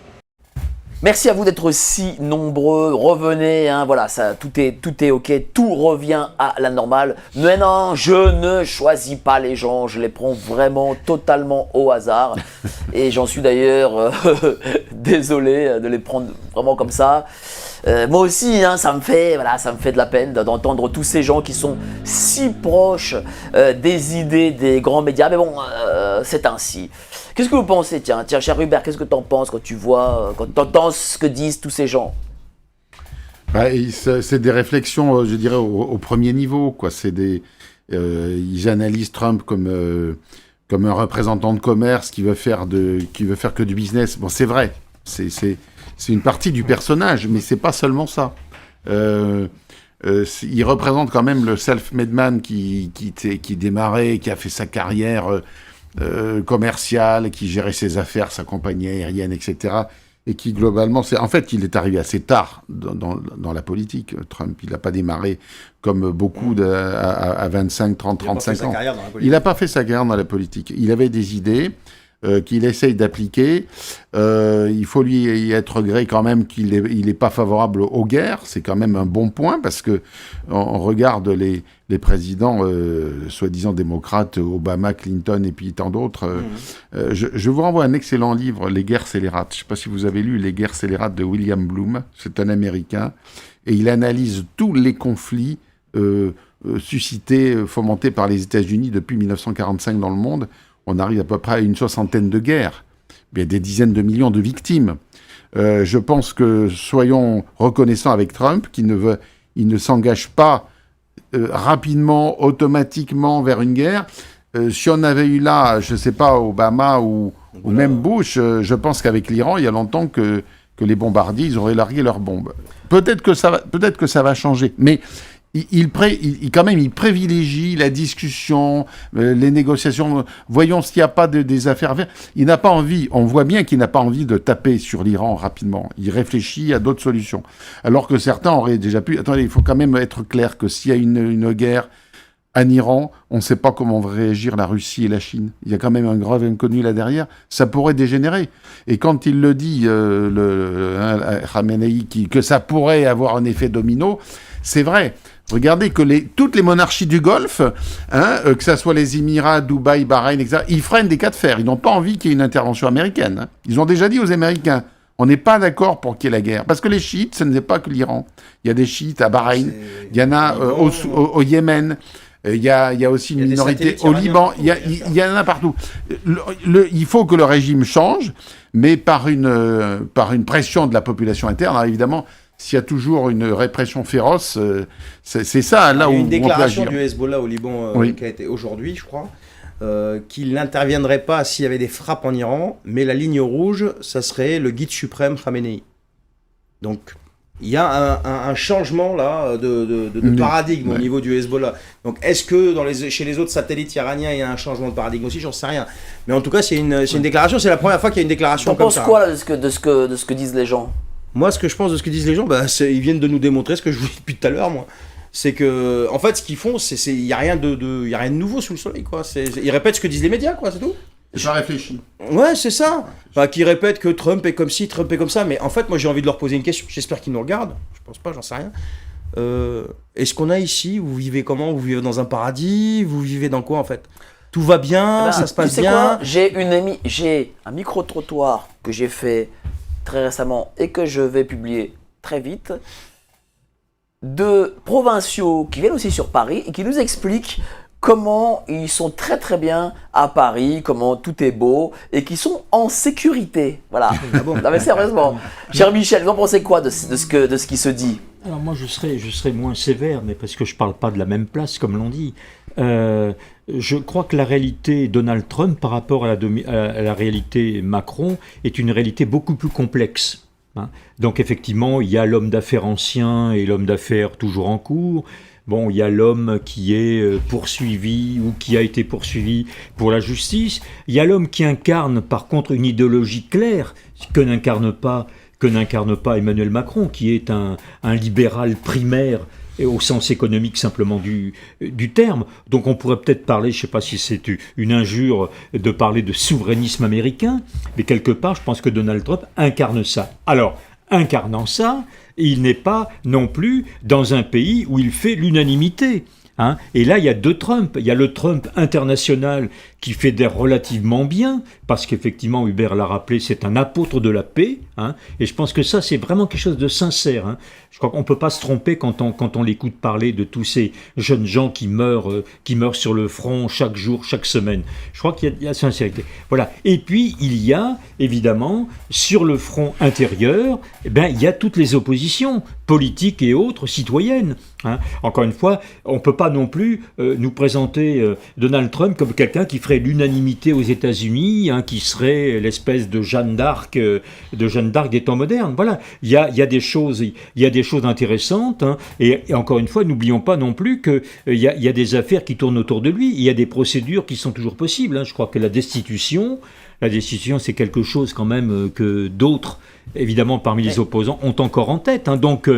Merci à vous d'être si nombreux. Revenez, voilà, tout est ok, tout revient à la normale. Mais non, je ne choisis pas les gens, je les prends vraiment totalement au hasard. Et j'en suis d'ailleurs désolé de les prendre vraiment comme ça. Moi aussi, ça me fait de la peine d'entendre tous ces gens qui sont si proches des idées des grands médias. Mais bon, c'est ainsi. Qu'est-ce que vous pensez, tiens, cher Hubert, qu'est-ce que tu en penses quand tu vois, quand tu entends ce que disent tous ces gens? C'est des réflexions, je dirais, au premier niveau, quoi. Ils analysent Trump comme un représentant de commerce qui veut faire que du business. Bon, c'est vrai, c'est une partie du personnage, mais c'est pas seulement ça. Il représente quand même le self-made man qui démarrait, qui a fait sa carrière commerciale, qui gérait ses affaires, sa compagnie aérienne, etc. Et qui globalement, en fait, il est arrivé assez tard dans la politique. Trump, il n'a pas démarré comme beaucoup à 25, 30, 35 ans. Il n'a pas fait sa carrière dans la politique. Il avait des idées qu'il essaye d'appliquer. Il faut lui être gré quand même qu'il n'est pas favorable aux guerres. C'est quand même un bon point parce que on regarde les présidents soi-disant démocrates, Obama, Clinton et puis tant d'autres. Je vous renvoie un excellent livre, Les guerres scélérates. Je ne sais pas si vous avez lu Les guerres scélérates de William Bloom. C'est un Américain. Et il analyse tous les conflits suscités, fomentés par les États-Unis depuis 1945 dans le monde. On arrive à peu près à une soixantaine de guerres. Il y a des dizaines de millions de victimes. Je pense que soyons reconnaissants avec Trump, il ne s'engage pas rapidement, automatiquement vers une guerre. Si on avait eu là, je ne sais pas, Obama ou même Bush, je pense qu'avec l'Iran, il y a longtemps que les bombardiers, ils auraient largué leurs bombes. Peut-être que ça va changer, mais il privilégie la discussion, les négociations. Voyons s'il n'y a pas des affaires à faire. Il n'a pas envie, on voit bien qu'il n'a pas envie de taper sur l'Iran rapidement. Il réfléchit à d'autres solutions. Alors que certains auraient déjà pu... Attendez, il faut quand même être clair que s'il y a une guerre en Iran, on ne sait pas comment vont réagir la Russie et la Chine. Il y a quand même un grave inconnu là derrière. Ça pourrait dégénérer. Et quand il le dit, Khamenei, que ça pourrait avoir un effet domino, c'est vrai. Regardez que toutes les monarchies du Golfe, que ce soit les Émirats, Dubaï, Bahreïn, etc., ils freinent des cas de fer. Ils n'ont pas envie qu'il y ait une intervention américaine. Ils ont déjà dit aux Américains, on n'est pas d'accord pour qu'il y ait la guerre. Parce que les chiites, ce n'est pas que l'Iran. Il y a des chiites à Bahreïn, il y en a au Yémen. Il y a aussi une minorité au Liban, il y en a partout. Il faut que le régime change, mais par une pression de la population interne. Alors évidemment, s'il y a toujours une répression féroce, c'est ça là où on peut agir. Il y a une déclaration du Hezbollah au Liban qui a été aujourd'hui, je crois, qu'il n'interviendrait pas s'il y avait des frappes en Iran, mais la ligne rouge, ça serait le guide suprême Khamenei. Donc... il y a un changement là de paradigme au niveau du Hezbollah. Donc est-ce que chez les autres satellites iraniens il y a un changement de paradigme aussi? J'en sais rien. Mais en tout cas c'est une déclaration. C'est la première fois qu'il y a une déclaration comme ça. T'en penses quoi là, de ce que disent les gens? Moi, ce que je pense de ce que disent les gens, ils viennent de nous démontrer ce que je vous dis depuis tout à l'heure, moi. C'est que, en fait, ce qu'ils font, il y a rien de nouveau sous le soleil, quoi. Ils répètent ce que disent les médias, quoi, c'est tout. J'ai réfléchi. Ouais, c'est ça. Qui répètent que Trump est comme ci, Trump est comme ça. Mais en fait, moi, j'ai envie de leur poser une question. J'espère qu'ils nous regardent. Je pense pas, j'en sais rien. Est-ce qu'on a ici, vous vivez comment? Vous vivez dans un paradis? Vous vivez dans quoi, en fait? Tout va bien, ça se passe bien. J'ai un micro-trottoir que j'ai fait très récemment et que je vais publier très vite, de provinciaux qui viennent aussi sur Paris et qui nous expliquent comment ils sont très très bien à Paris, comment tout est beau et qui sont en sécurité. Voilà. Ah bon? Non mais sérieusement. Cher Michel, vous en pensez quoi de ce qui se dit? Alors moi je serais moins sévère, mais parce que je ne parle pas de la même place comme l'on dit. Je crois que la réalité Donald Trump par rapport à la réalité Macron est une réalité beaucoup plus complexe. Donc effectivement, il y a l'homme d'affaires ancien et l'homme d'affaires toujours en cours. Bon, il y a l'homme qui est poursuivi ou qui a été poursuivi pour la justice. Il y a l'homme qui incarne par contre une idéologie claire que n'incarne pas Emmanuel Macron, qui est un libéral primaire et au sens économique simplement du terme. Donc on pourrait peut-être parler, je ne sais pas si c'est une injure de parler de souverainisme américain, mais quelque part je pense que Donald Trump incarne ça. Alors, incarnant ça, il n'est pas non plus dans un pays où il fait l'unanimité. Et là, il y a deux Trump. Il y a le Trump international qui fédère relativement bien, parce qu'effectivement, Hubert l'a rappelé, c'est un apôtre de la paix. Et je pense que ça, c'est vraiment quelque chose de sincère. Je crois qu'on ne peut pas se tromper quand on l'écoute parler de tous ces jeunes gens qui meurent sur le front chaque jour, chaque semaine. Je crois qu'il y a sincérité. Voilà. Et puis, il y a, évidemment, sur le front intérieur, il y a toutes les oppositions politiques et autres, citoyennes. Encore une fois, on ne peut pas non plus nous présenter Donald Trump comme quelqu'un qui ferait l'unanimité aux États-Unis, qui serait l'espèce de Jeanne d'Arc des temps modernes. Voilà, il y a des choses intéressantes, et encore une fois, n'oublions pas non plus qu'il y a des affaires qui tournent autour de lui. Il y a des procédures qui sont toujours possibles. Je crois que la destitution, c'est quelque chose quand même que d'autres, évidemment parmi les opposants, ont encore en tête. Donc,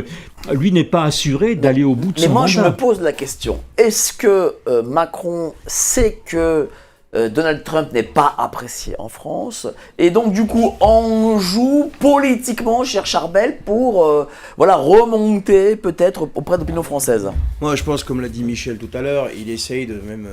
lui n'est pas assuré d'aller au bout de son mandat. Mais moi, je me pose la question. Est-ce que Macron sait que Donald Trump n'est pas apprécié en France, et donc du coup on joue politiquement, cher Charbel, pour remonter peut-être auprès de l'opinion française? Moi je pense, comme l'a dit Michel tout à l'heure, il essaye de même,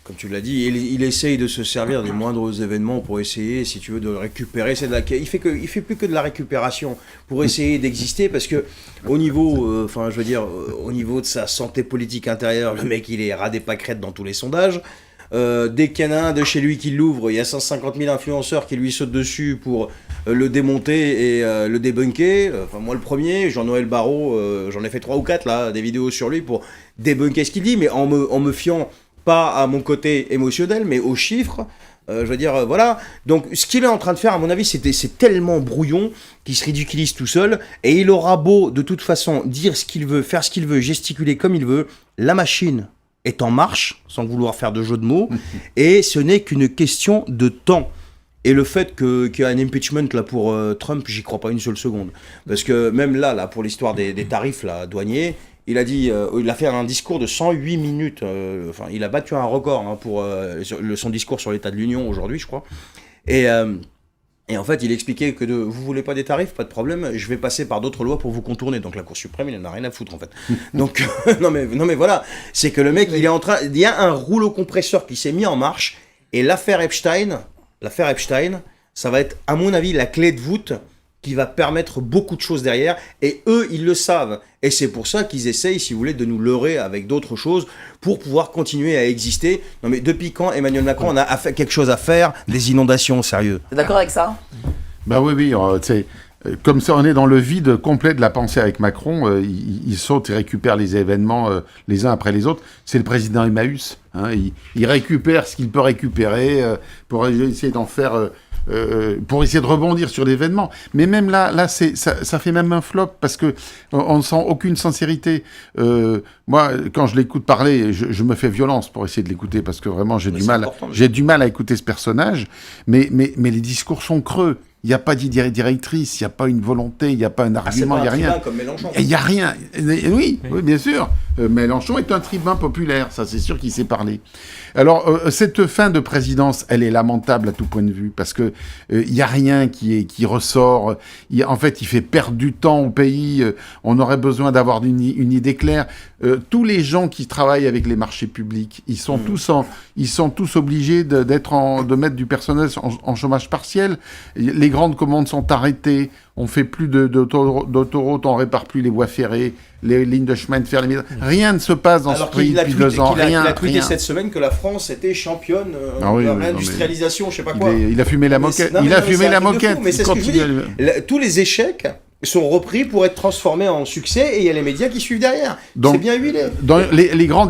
comme tu l'as dit, il essaye de se servir des moindres événements pour essayer, si tu veux, de récupérer. Il fait plus que de la récupération pour essayer d'exister, parce que au niveau, au niveau de sa santé politique intérieure, le mec il est ras des pâquerettes dans tous les sondages. Dès qu'il y en a un de chez lui qui l'ouvre, il y a 150 000 influenceurs qui lui sautent dessus pour le démonter et le débunker. Enfin, moi, le premier, Jean-Noël Barrot, j'en ai fait 3 ou 4 là, des vidéos sur lui pour débunker ce qu'il dit, mais en me fiant pas à mon côté émotionnel, mais aux chiffres. Je veux dire, voilà. Donc, ce qu'il est en train de faire, à mon avis, c'est tellement brouillon qu'il se ridiculise tout seul. Et il aura beau, de toute façon, dire ce qu'il veut, faire ce qu'il veut, gesticuler comme il veut. La machine est en marche, sans vouloir faire de jeu de mots. Et ce n'est qu'une question de temps. Et le fait qu'il y a un impeachment là, pour Trump, j'y crois pas une seule seconde. Parce que même là pour l'histoire des tarifs là, douaniers, il a fait un discours de 108 minutes. Enfin, il a battu un record pour son discours sur l'état de l'Union aujourd'hui, je crois. Et en fait, il expliquait que vous voulez pas des tarifs, pas de problème, je vais passer par d'autres lois pour vous contourner. Donc la Cour suprême, il en a rien à foutre en fait. Donc non mais voilà, c'est que le mec, il y a un rouleau compresseur qui s'est mis en marche. Et l'affaire Epstein, ça va être, à mon avis, la clé de voûte qui va permettre beaucoup de choses derrière, et eux, ils le savent. Et c'est pour ça qu'ils essayent, si vous voulez, de nous leurrer avec d'autres choses pour pouvoir continuer à exister. Non mais depuis quand Emmanuel Macron on a quelque chose à faire? Des inondations, sérieux. T'es d'accord avec ça? Bah oui, c'est... Comme ça, on est dans le vide complet de la pensée avec Macron. Il saute, il récupère les événements les uns après les autres. C'est le président Emmaüs. Hein, il récupère ce qu'il peut récupérer pour essayer d'en faire... pour essayer de rebondir sur l'événement. Mais même là ça fait même un flop parce que on ne sent aucune sincérité. Moi, quand je l'écoute parler, je me fais violence pour essayer de l'écouter parce que vraiment j'ai du mal à écouter ce personnage. Mais les discours sont creux. Il n'y a pas d'idée directrice, il n'y a pas une volonté, il n'y a pas un argument, il n'y a rien. Comme Mélenchon. Il n'y a rien. Oui, bien sûr. Mélenchon est un tribun populaire, ça c'est sûr qu'il sait parler. Alors, cette fin de présidence, elle est lamentable à tout point de vue, parce que il n'y a rien qui ressort. En fait, il fait perdre du temps au pays. On aurait besoin d'avoir une idée claire. Tous les gens qui travaillent avec les marchés publics, ils sont tous obligés de mettre du personnel en chômage partiel. Les grandes commandes sont arrêtées. On fait plus d'autoroutes, on répare plus les voies ferrées, les lignes de chemin de fer. Rien ne se passe dans ce pays depuis 2 ans. Il a tweeté cette semaine que la France était championne de réindustrialisation, je sais pas quoi. Il a fumé la moquette. Mais c'est ce que je veux dire. Tous les échecs sont repris pour être transformés en succès et il y a les médias qui suivent derrière. C'est bien huilé. Dans les grands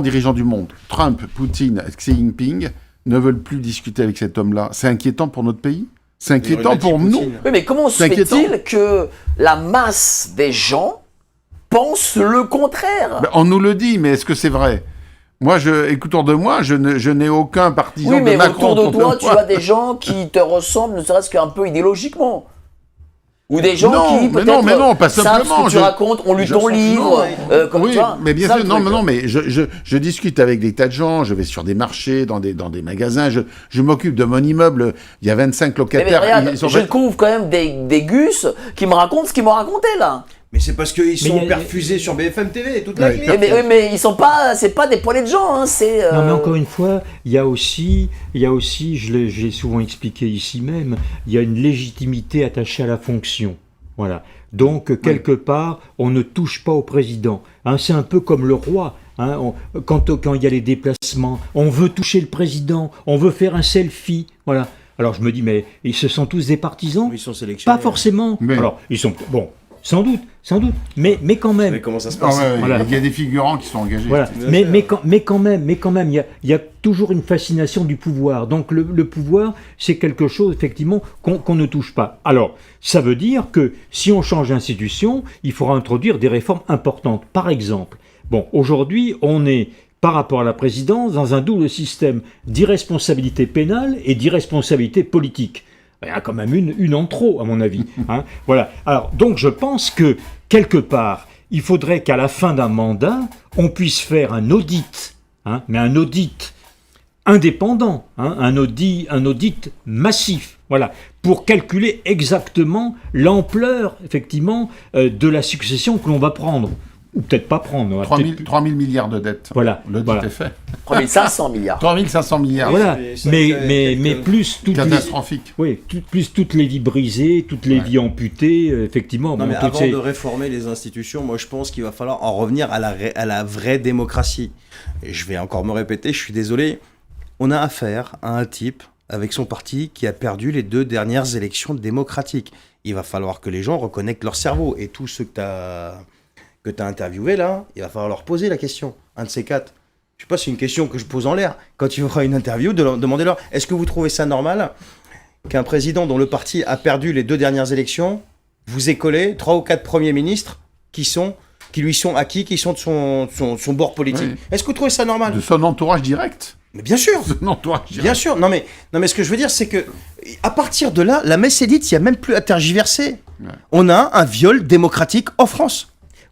dirigeants du monde, Trump, Poutine, Xi Jinping, ne veulent plus discuter avec cet homme-là. C'est inquiétant pour notre pays. C'est inquiétant pour nous. Oui, mais comment se fait-il que la masse des gens pense le contraire? On nous le dit, mais est-ce que c'est vrai? Moi, autour de moi, je n'ai aucun partisan de Macron. Oui, mais autour de toi, tu as des gens qui te ressemblent, ne serait-ce qu'un peu idéologiquement. Ou des gens qui peut-être savent ce que tu racontes, ont lu ton livre, comme oui, toi. Mais bien sûr, mais je discute avec des tas de gens, je vais sur des marchés, dans des magasins, je m'occupe de mon immeuble, il y a 25 locataires. Mais regarde, je trouve quand même des gus qui me racontent ce qu'ils m'ont raconté là. Mais c'est parce qu'ils sont perfusés sur BFM TV toute la clique. Mais ils sont pas, c'est pas des poilets de gens, hein, c'est... Non mais encore une fois, il y a aussi, je l'ai souvent expliqué ici même, il y a une légitimité attachée à la fonction. Voilà. Donc quelque part, on ne touche pas au président. Hein, c'est un peu comme le roi. Hein, quand il y a les déplacements, on veut toucher le président, on veut faire un selfie. Voilà. Alors je me dis, mais ce sont tous des partisans? Ils sont sélectionnés. Pas forcément. Mais... Alors ils sont bon. Sans doute, mais quand même. Mais comment ça se passe? Voilà. Il y a des figurants qui sont engagés. Voilà. Mais quand même, il y a toujours une fascination du pouvoir. Donc le pouvoir, c'est quelque chose effectivement qu'on ne touche pas. Alors, ça veut dire que si on change d'institution, il faudra introduire des réformes importantes. Par exemple, aujourd'hui, on est par rapport à la présidence dans un double système d'irresponsabilité pénale et d'irresponsabilité politique. Il y a quand même une en trop, à mon avis. Hein. Voilà. Alors, donc, je pense que, quelque part, il faudrait qu'à la fin d'un mandat, on puisse faire un audit, hein, mais un audit indépendant, hein, un audit massif, voilà, pour calculer exactement l'ampleur, effectivement, de la succession que l'on va prendre. Ou peut-être pas prendre. 3 000 milliards de dettes. Voilà. L'audit est fait. 3 500 milliards. 3 500 milliards. Voilà. Mais plus toutes catastrophique. Plus toutes les vies brisées, toutes les vies amputées, effectivement. Non, mais avant de réformer les institutions, moi je pense qu'il va falloir en revenir à la vraie démocratie. Et je vais encore me répéter, je suis désolé. On a affaire à un type avec son parti qui a perdu les 2 dernières élections démocratiques. Il va falloir que les gens reconnectent leur cerveau. Et tous ceux que tu as interviewés là, il va falloir leur poser la question. Un de ces 4. Je sais pas, c'est une question que je pose en l'air. Quand tu feras une interview, demandez-leur, est-ce que vous trouvez ça normal qu'un président dont le parti a perdu les 2 dernières élections vous ait collé 3 ou 4 premiers ministres qui lui sont acquis, qui sont de son bord politique. Oui. Est-ce que vous trouvez ça normal ? De son entourage direct. Mais bien sûr. De son entourage direct. Bien sûr. Non mais ce que je veux dire, c'est que à partir de là, la messe est dite, il n'y a même plus à tergiverser. Ouais. On a un viol démocratique en France.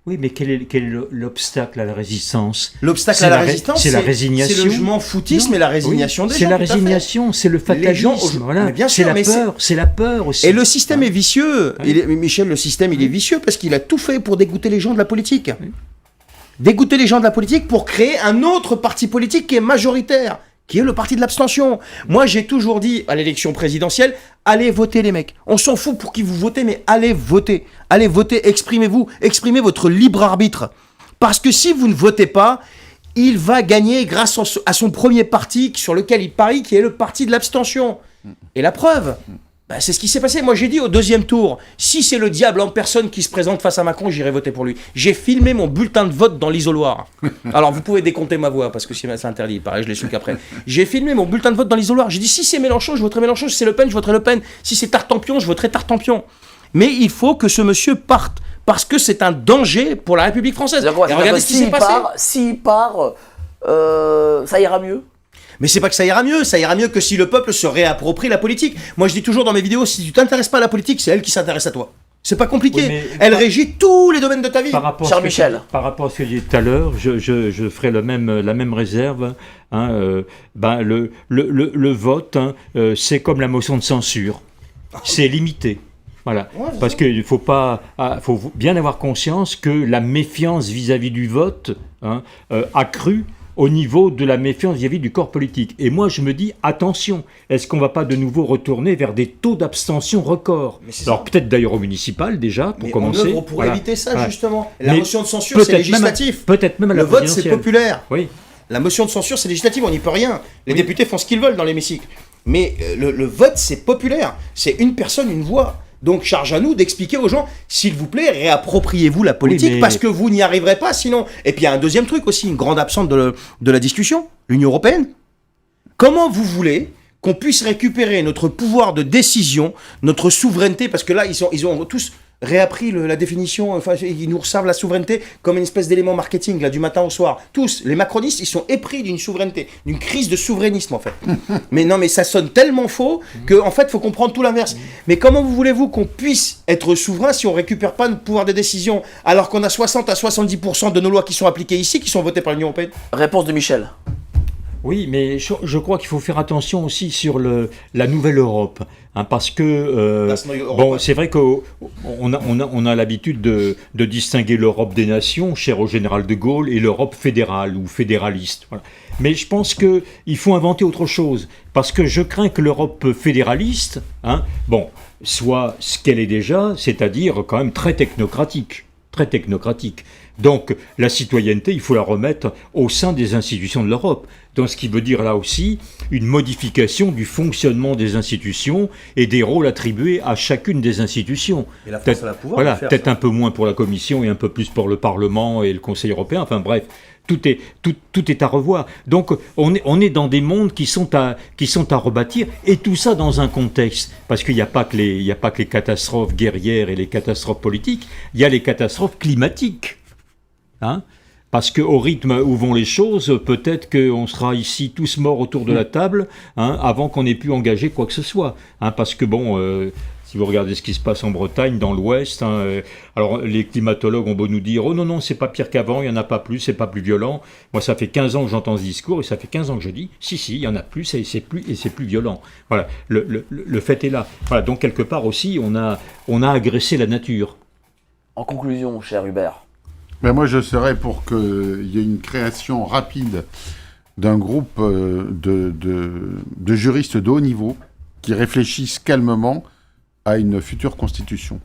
Oui, mais quel est l'obstacle à la résistance ? L'obstacle à la résistance, c'est la résignation. C'est le je m'en foutisme et la résignation des gens. C'est la résignation, c'est le fatalisme. Voilà. C'est la peur aussi. Et le système est vicieux. Oui. Michel, le système, il est vicieux parce qu'il a tout fait pour dégoûter les gens de la politique. Oui. Dégoûter les gens de la politique pour créer un autre parti politique qui est majoritaire, qui est le parti de l'abstention. Moi, j'ai toujours dit à l'élection présidentielle, allez voter les mecs. On s'en fout pour qui vous votez, mais allez voter. Allez voter, exprimez-vous, exprimez votre libre arbitre. Parce que si vous ne votez pas, il va gagner grâce à son premier parti sur lequel il parie, qui est le parti de l'abstention. Et la preuve, c'est ce qui s'est passé. Moi, j'ai dit au 2e tour, si c'est le diable en personne qui se présente face à Macron, j'irai voter pour lui. J'ai filmé mon bulletin de vote dans l'isoloir. Alors, vous pouvez décompter ma voix, parce que c'est interdit. Pareil, je l'ai su qu'après. J'ai filmé mon bulletin de vote dans l'isoloir. J'ai dit, si c'est Mélenchon, je voterai Mélenchon. Si c'est Le Pen, je voterai Le Pen. Si c'est Tartampion, je voterai Tartampion. Mais il faut que ce monsieur parte, parce que c'est un danger pour la République française. Et regardez ce qui s'est passé. S'il part, ça ira mieux. Mais c'est pas que ça ira mieux que si le peuple se réapproprie la politique. Moi je dis toujours dans mes vidéos, si tu t'intéresses pas à la politique, c'est elle qui s'intéresse à toi. C'est pas compliqué. Oui, elle régit tous les domaines de ta vie. Cher Michel. Par rapport à ce que j'ai dit tout à l'heure, je ferai la même réserve. Le vote, c'est comme la motion de censure. C'est limité. Voilà, ouais, parce qu'il faut bien avoir conscience que la méfiance vis-à-vis du vote a cru au niveau de la méfiance vis-à-vis du corps politique. Et moi, je me dis, attention, est-ce qu'on ne va pas de nouveau retourner vers des taux d'abstention records ? Alors peut-être d'ailleurs au municipal déjà, pour commencer. On œuvre pour éviter ça, justement. La motion de censure, c'est législatif. Peut-être même à la Le vote, c'est populaire. Oui. La motion de censure, c'est législatif, on n'y peut rien. Les députés font ce qu'ils veulent dans l'hémicycle. Mais le vote, c'est populaire. C'est une personne, une voix. Donc charge à nous d'expliquer aux gens, s'il vous plaît, réappropriez-vous la politique, parce que vous n'y arriverez pas sinon. Et puis il y a un deuxième truc aussi, une grande absente de la discussion, l'Union européenne. Comment vous voulez qu'on puisse récupérer notre pouvoir de décision, notre souveraineté, parce que là, ils ont tous réappris la définition, enfin, ils nous servent la souveraineté comme une espèce d'élément marketing, là, du matin au soir. Tous, les macronistes, ils sont épris d'une souveraineté, d'une crise de souverainisme, en fait. mais ça sonne tellement faux qu'en fait, il faut comprendre tout l'inverse. Mais comment voulez-vous qu'on puisse être souverain si on ne récupère pas notre pouvoir de décision, alors qu'on a 60 à 70% de nos lois qui sont appliquées ici, qui sont votées par l'Union européenne ? Réponse de Michel. Oui, mais je crois qu'il faut faire attention aussi sur la nouvelle Europe, parce que c'est vrai qu'on a l'habitude de distinguer l'Europe des nations, chère au général de Gaulle, et l'Europe fédérale ou fédéraliste. Voilà. Mais je pense qu'il faut inventer autre chose, parce que je crains que l'Europe fédéraliste, soit ce qu'elle est déjà, c'est-à-dire quand même très technocratique. Très technocratique. Donc la citoyenneté, il faut la remettre au sein des institutions de l'Europe. Donc ce qui veut dire là aussi une modification du fonctionnement des institutions et des rôles attribués à chacune des institutions. Et la France a le pouvoir voilà, de faire peut-être ça. Un peu moins pour la Commission et un peu plus pour le Parlement et le Conseil européen. Enfin bref, tout est à revoir. Donc on est dans des mondes qui sont à rebâtir, et tout ça dans un contexte, parce qu'il n'y a pas que les catastrophes guerrières et les catastrophes politiques, il y a les catastrophes climatiques. Parce qu'au rythme où vont les choses, peut-être qu'on sera ici tous morts autour de la table avant qu'on ait pu engager quoi que ce soit. Parce que si vous regardez ce qui se passe en Bretagne, dans l'Ouest, alors les climatologues ont beau nous dire « Oh non, c'est pas pire qu'avant, il n'y en a pas plus, c'est pas plus violent ». Moi, ça fait 15 ans que j'entends ce discours, et ça fait 15 ans que je dis « Si, il y en a plus, et c'est plus violent ». Voilà, le fait est là. Voilà, donc quelque part aussi, on a agressé la nature. En conclusion, cher Hubert. Moi, je serais pour qu'il y ait une création rapide d'un groupe de juristes de haut niveau qui réfléchissent calmement à une future constitution.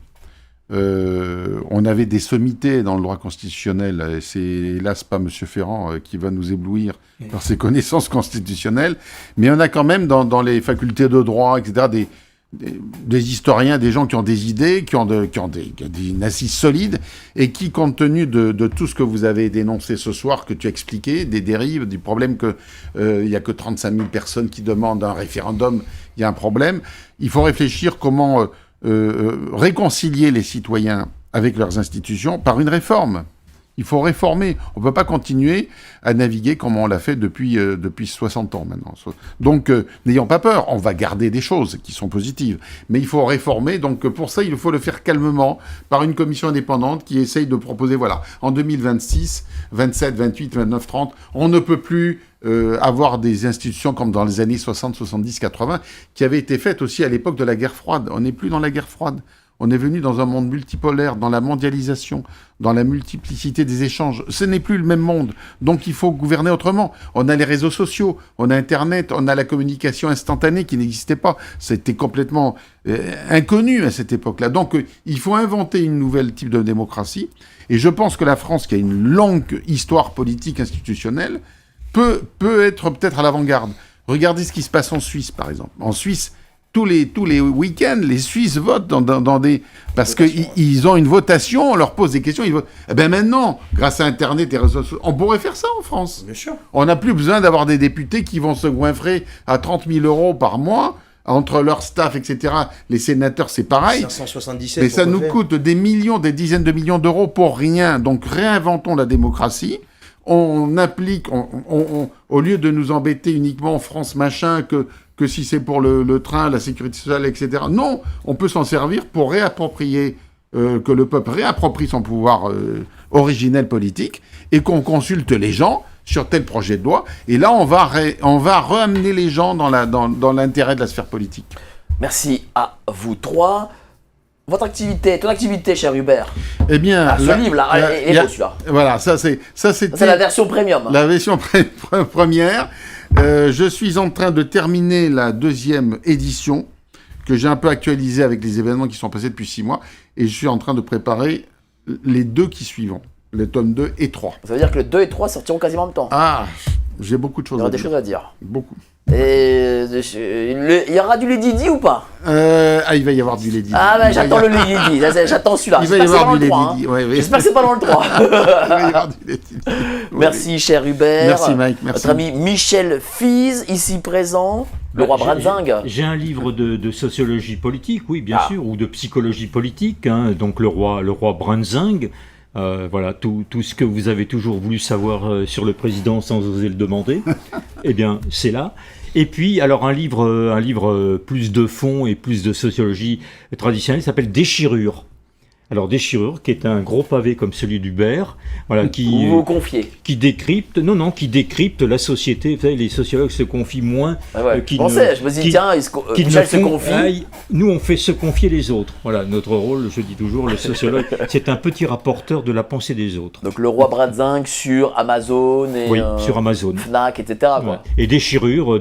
On avait des sommités dans le droit constitutionnel. C'est hélas pas M. Ferrand qui va nous éblouir par ses connaissances constitutionnelles, mais on a quand même dans les facultés de droit, etc., des historiens, des gens qui ont des idées, qui ont une assise solide, et qui, compte tenu de tout ce que vous avez dénoncé ce soir, que tu as expliqué, des dérives, du problème que il y a que 35 000 personnes qui demandent un référendum, il y a un problème. Il faut réfléchir comment réconcilier les citoyens avec leurs institutions par une réforme. Il faut réformer. On ne peut pas continuer à naviguer comme on l'a fait depuis 60 ans maintenant. Donc, n'ayons pas peur. On va garder des choses qui sont positives. Mais il faut réformer. Donc, pour ça, il faut le faire calmement par une commission indépendante qui essaye de proposer, voilà, en 2026, 27, 28, 29, 30, on ne peut plus avoir des institutions comme dans les années 60, 70, 80, qui avaient été faites aussi à l'époque de la guerre froide. On n'est plus dans la guerre froide. On est venu dans un monde multipolaire, dans la mondialisation, dans la multiplicité des échanges. Ce n'est plus le même monde. Donc il faut gouverner autrement. On a les réseaux sociaux, on a Internet, on a la communication instantanée qui n'existait pas. C'était complètement inconnu à cette époque-là. Donc il faut inventer une nouvelle type de démocratie. Et je pense que la France, qui a une longue histoire politique institutionnelle, peut être peut-être à l'avant-garde. Regardez ce qui se passe en Suisse, par exemple. En Suisse, tous les week-ends, les Suisses votent dans des... Parce qu'ils ont une votation, on leur pose des questions, ils votent. Eh bien maintenant, grâce à Internet et réseaux sociaux, on pourrait faire ça en France. Bien sûr. On n'a plus besoin d'avoir des députés qui vont se goinfrer à 30 000 € par mois, entre leur staff, etc. Les sénateurs, c'est pareil. 577. Mais ça nous coûte des millions, des dizaines de millions d'euros pour rien. Donc réinventons la démocratie. On applique, au lieu de nous embêter uniquement en France machin, que si c'est pour le train, la sécurité sociale, etc. Non, on peut s'en servir pour réapproprier, que le peuple réapproprie son pouvoir originel politique, et qu'on consulte les gens sur tel projet de loi. Et là, on va ramener les gens dans l'intérêt de la sphère politique. Merci à vous trois. Ton activité, cher Hubert. Eh bien, ce livre-là, est beau celui-là. Voilà, ça c'était la version premium. La version première. Je suis en train de terminer la 2e édition, que j'ai un peu actualisée avec les événements qui sont passés depuis 6 mois, et je suis en train de préparer les 2 qui suivront, les tomes 2 et 3. Ça veut dire que le 2 et 3 sortiront quasiment en même temps. Ah, j'ai beaucoup de choses à dire. Il y aura des choses à dire. Beaucoup. Et il y aura du Lady Di ou pas? Il va y avoir du Lady Di. Ah ben j'attends le Lady Di, j'attends celui-là. Il va y avoir du Lady Di. J'espère que c'est pas dans le 3. Il va y avoir du Lady Di. Merci cher Hubert. Merci Mike, merci. Notre ami Michel Fize, ici présent. Le roi Brandzing. J'ai un livre de sociologie politique, oui bien sûr, ou de psychologie politique, hein, donc le roi Brandzing. Voilà, tout ce que vous avez toujours voulu savoir sur le président sans oser le demander, eh bien c'est là. Et puis, alors un livre plus de fond et plus de sociologie traditionnelle, s'appelle Déchirure. Alors Déchirure, qui est un gros pavé comme celui d'Hubert, voilà, qui vous confiez, qui décrypte la société. Vous savez, les sociologues se confient moins. Je me dis tiens, Michel se confie. Nous, on fait se confier les autres. Voilà, notre rôle, je dis toujours, le sociologue, c'est un petit rapporteur de la pensée des autres. Donc le roi Brandzing sur Amazon et sur Amazon, Fnac, etc. Ouais. Et Déchirure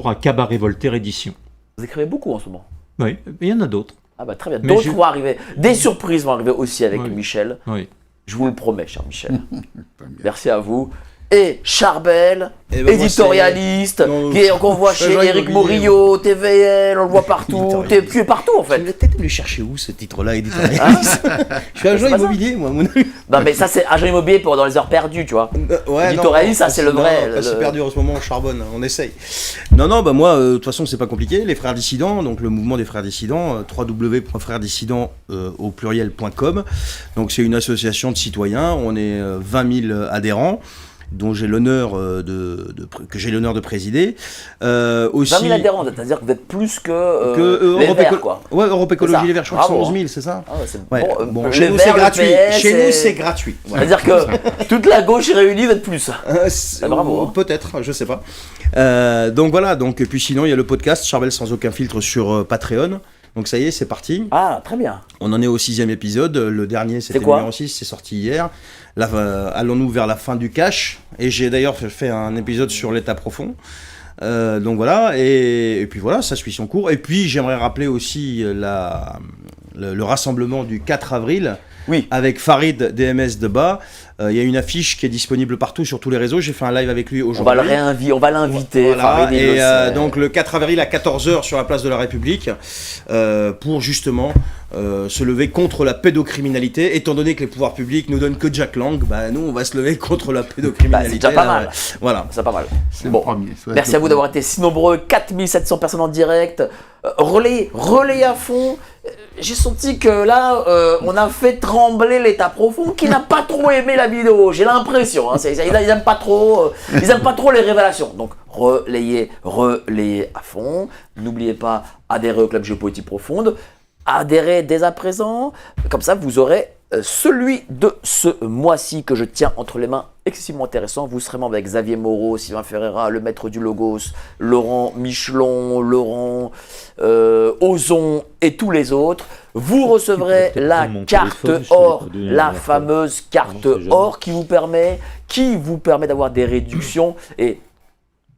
à Cabaret Voltaire édition. Vous écrivez beaucoup en ce moment. Oui, mais il y en a d'autres. Ah bah très bien, d'autres vont arriver, des surprises vont arriver aussi avec Michel. Oui. Je vous le promets, cher Michel. Merci à vous. Et Charbel, éditorialiste, qu'on voit chez Éric Morillo, TVL, on le voit partout. Tu es partout en fait. Je vais peut-être le chercher où ce titre-là, éditorialiste. Je suis agent immobilier, moi. Non, mais ça, c'est agent immobilier pour dans les heures perdues, tu vois. Éditorialiste, ça, c'est le vrai. C'est perdu en ce moment, on charbonne, on essaye. Non, bah moi, de toute façon, c'est pas compliqué. Les Frères Dissidents, donc le mouvement des Frères Dissidents, www.frèresdissidents au pluriel.com. Donc, c'est une association de citoyens. On est 20 000 adhérents, dont j'ai l'honneur de présider. Aussi... 20 000 adhérents, c'est-à-dire que vous êtes plus que les Verts, quoi. Ouais, Europe Écologie Les Verts, je crois que 111 000, c'est ça? Bon, chez nous, c'est gratuit. Chez nous, c'est gratuit. C'est-à-dire que toute la gauche est réunie, vous êtes plus. Bravo. Peut-être, je sais pas. Donc voilà, et puis sinon, il y a le podcast Charbel sans aucun filtre sur Patreon. Donc ça y est, c'est parti. Ah, très bien. On en est au 6e épisode. Le dernier, c'était le numéro 6, c'est sorti hier. Là, allons-nous vers la fin du cash. Et j'ai d'ailleurs fait un épisode sur l'état profond. Donc voilà, et puis voilà, ça suit son cours. Et puis j'aimerais rappeler aussi le rassemblement du 4 avril, avec Farid DMS de bas. Il y a une affiche qui est disponible partout sur tous les réseaux. J'ai fait un live avec lui aujourd'hui. On va l'inviter. Voilà. Farid, Et donc le 4 avril à 14h sur la place de la République, pour justement se lever contre la pédocriminalité. Étant donné que les pouvoirs publics nous donnent que Jack Lang, nous on va se lever contre la pédocriminalité. C'est déjà pas mal. Voilà. C'est pas mal. C'est Bon, le premier. merci à vous d'avoir été si nombreux, 4700 personnes en direct. Relayez à fond. J'ai senti que là, on a fait trembler l'état profond qui n'a pas trop aimé la vidéo. J'ai l'impression. Hein, ils n'aiment pas trop les révélations. Donc, relayez à fond. N'oubliez pas, adhérez au Club Géopolitique Profonde. Adhérez dès à présent. Comme ça, vous aurez celui de ce mois-ci que je tiens entre les mains, excessivement intéressant. Vous serez membre avec Xavier Moreau, Sylvain Ferreira, le maître du Logos, Laurent Michelon, Laurent Ozon et tous les autres. Vous recevrez la carte or, la fameuse carte or qui vous permet d'avoir des réductions et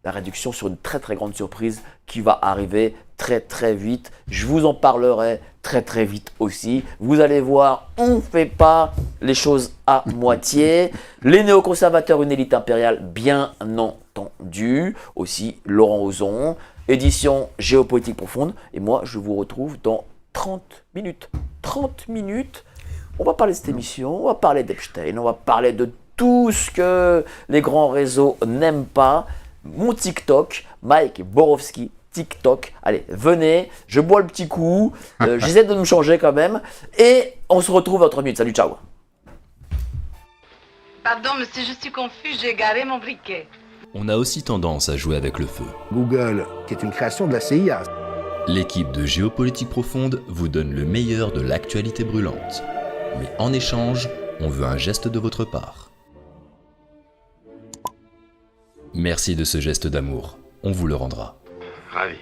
la réduction sur une très très grande surprise qui va arriver très très vite. Je vous en parlerai très très vite aussi. Vous allez voir, on ne fait pas les choses à moitié. Les néoconservateurs, une élite impériale, bien entendu. Aussi Laurent Ozon, édition Géopolitique Profonde. Et moi, je vous retrouve dans 30 minutes. 30 minutes. On va parler de cette émission, on va parler d'Epstein, on va parler de tout ce que les grands réseaux n'aiment pas. Mon TikTok, Mike Borowski, TikTok. Allez, venez, je bois le petit coup, j'essaie de me changer quand même. Et on se retrouve dans 3 minutes. Salut, ciao. Pardon, monsieur, je suis confus, j'ai garé mon briquet. On a aussi tendance à jouer avec le feu. Google, qui est une création de la CIA. L'équipe de Géopolitique Profonde vous donne le meilleur de l'actualité brûlante. Mais en échange, on veut un geste de votre part. Merci de ce geste d'amour, on vous le rendra. Ravi.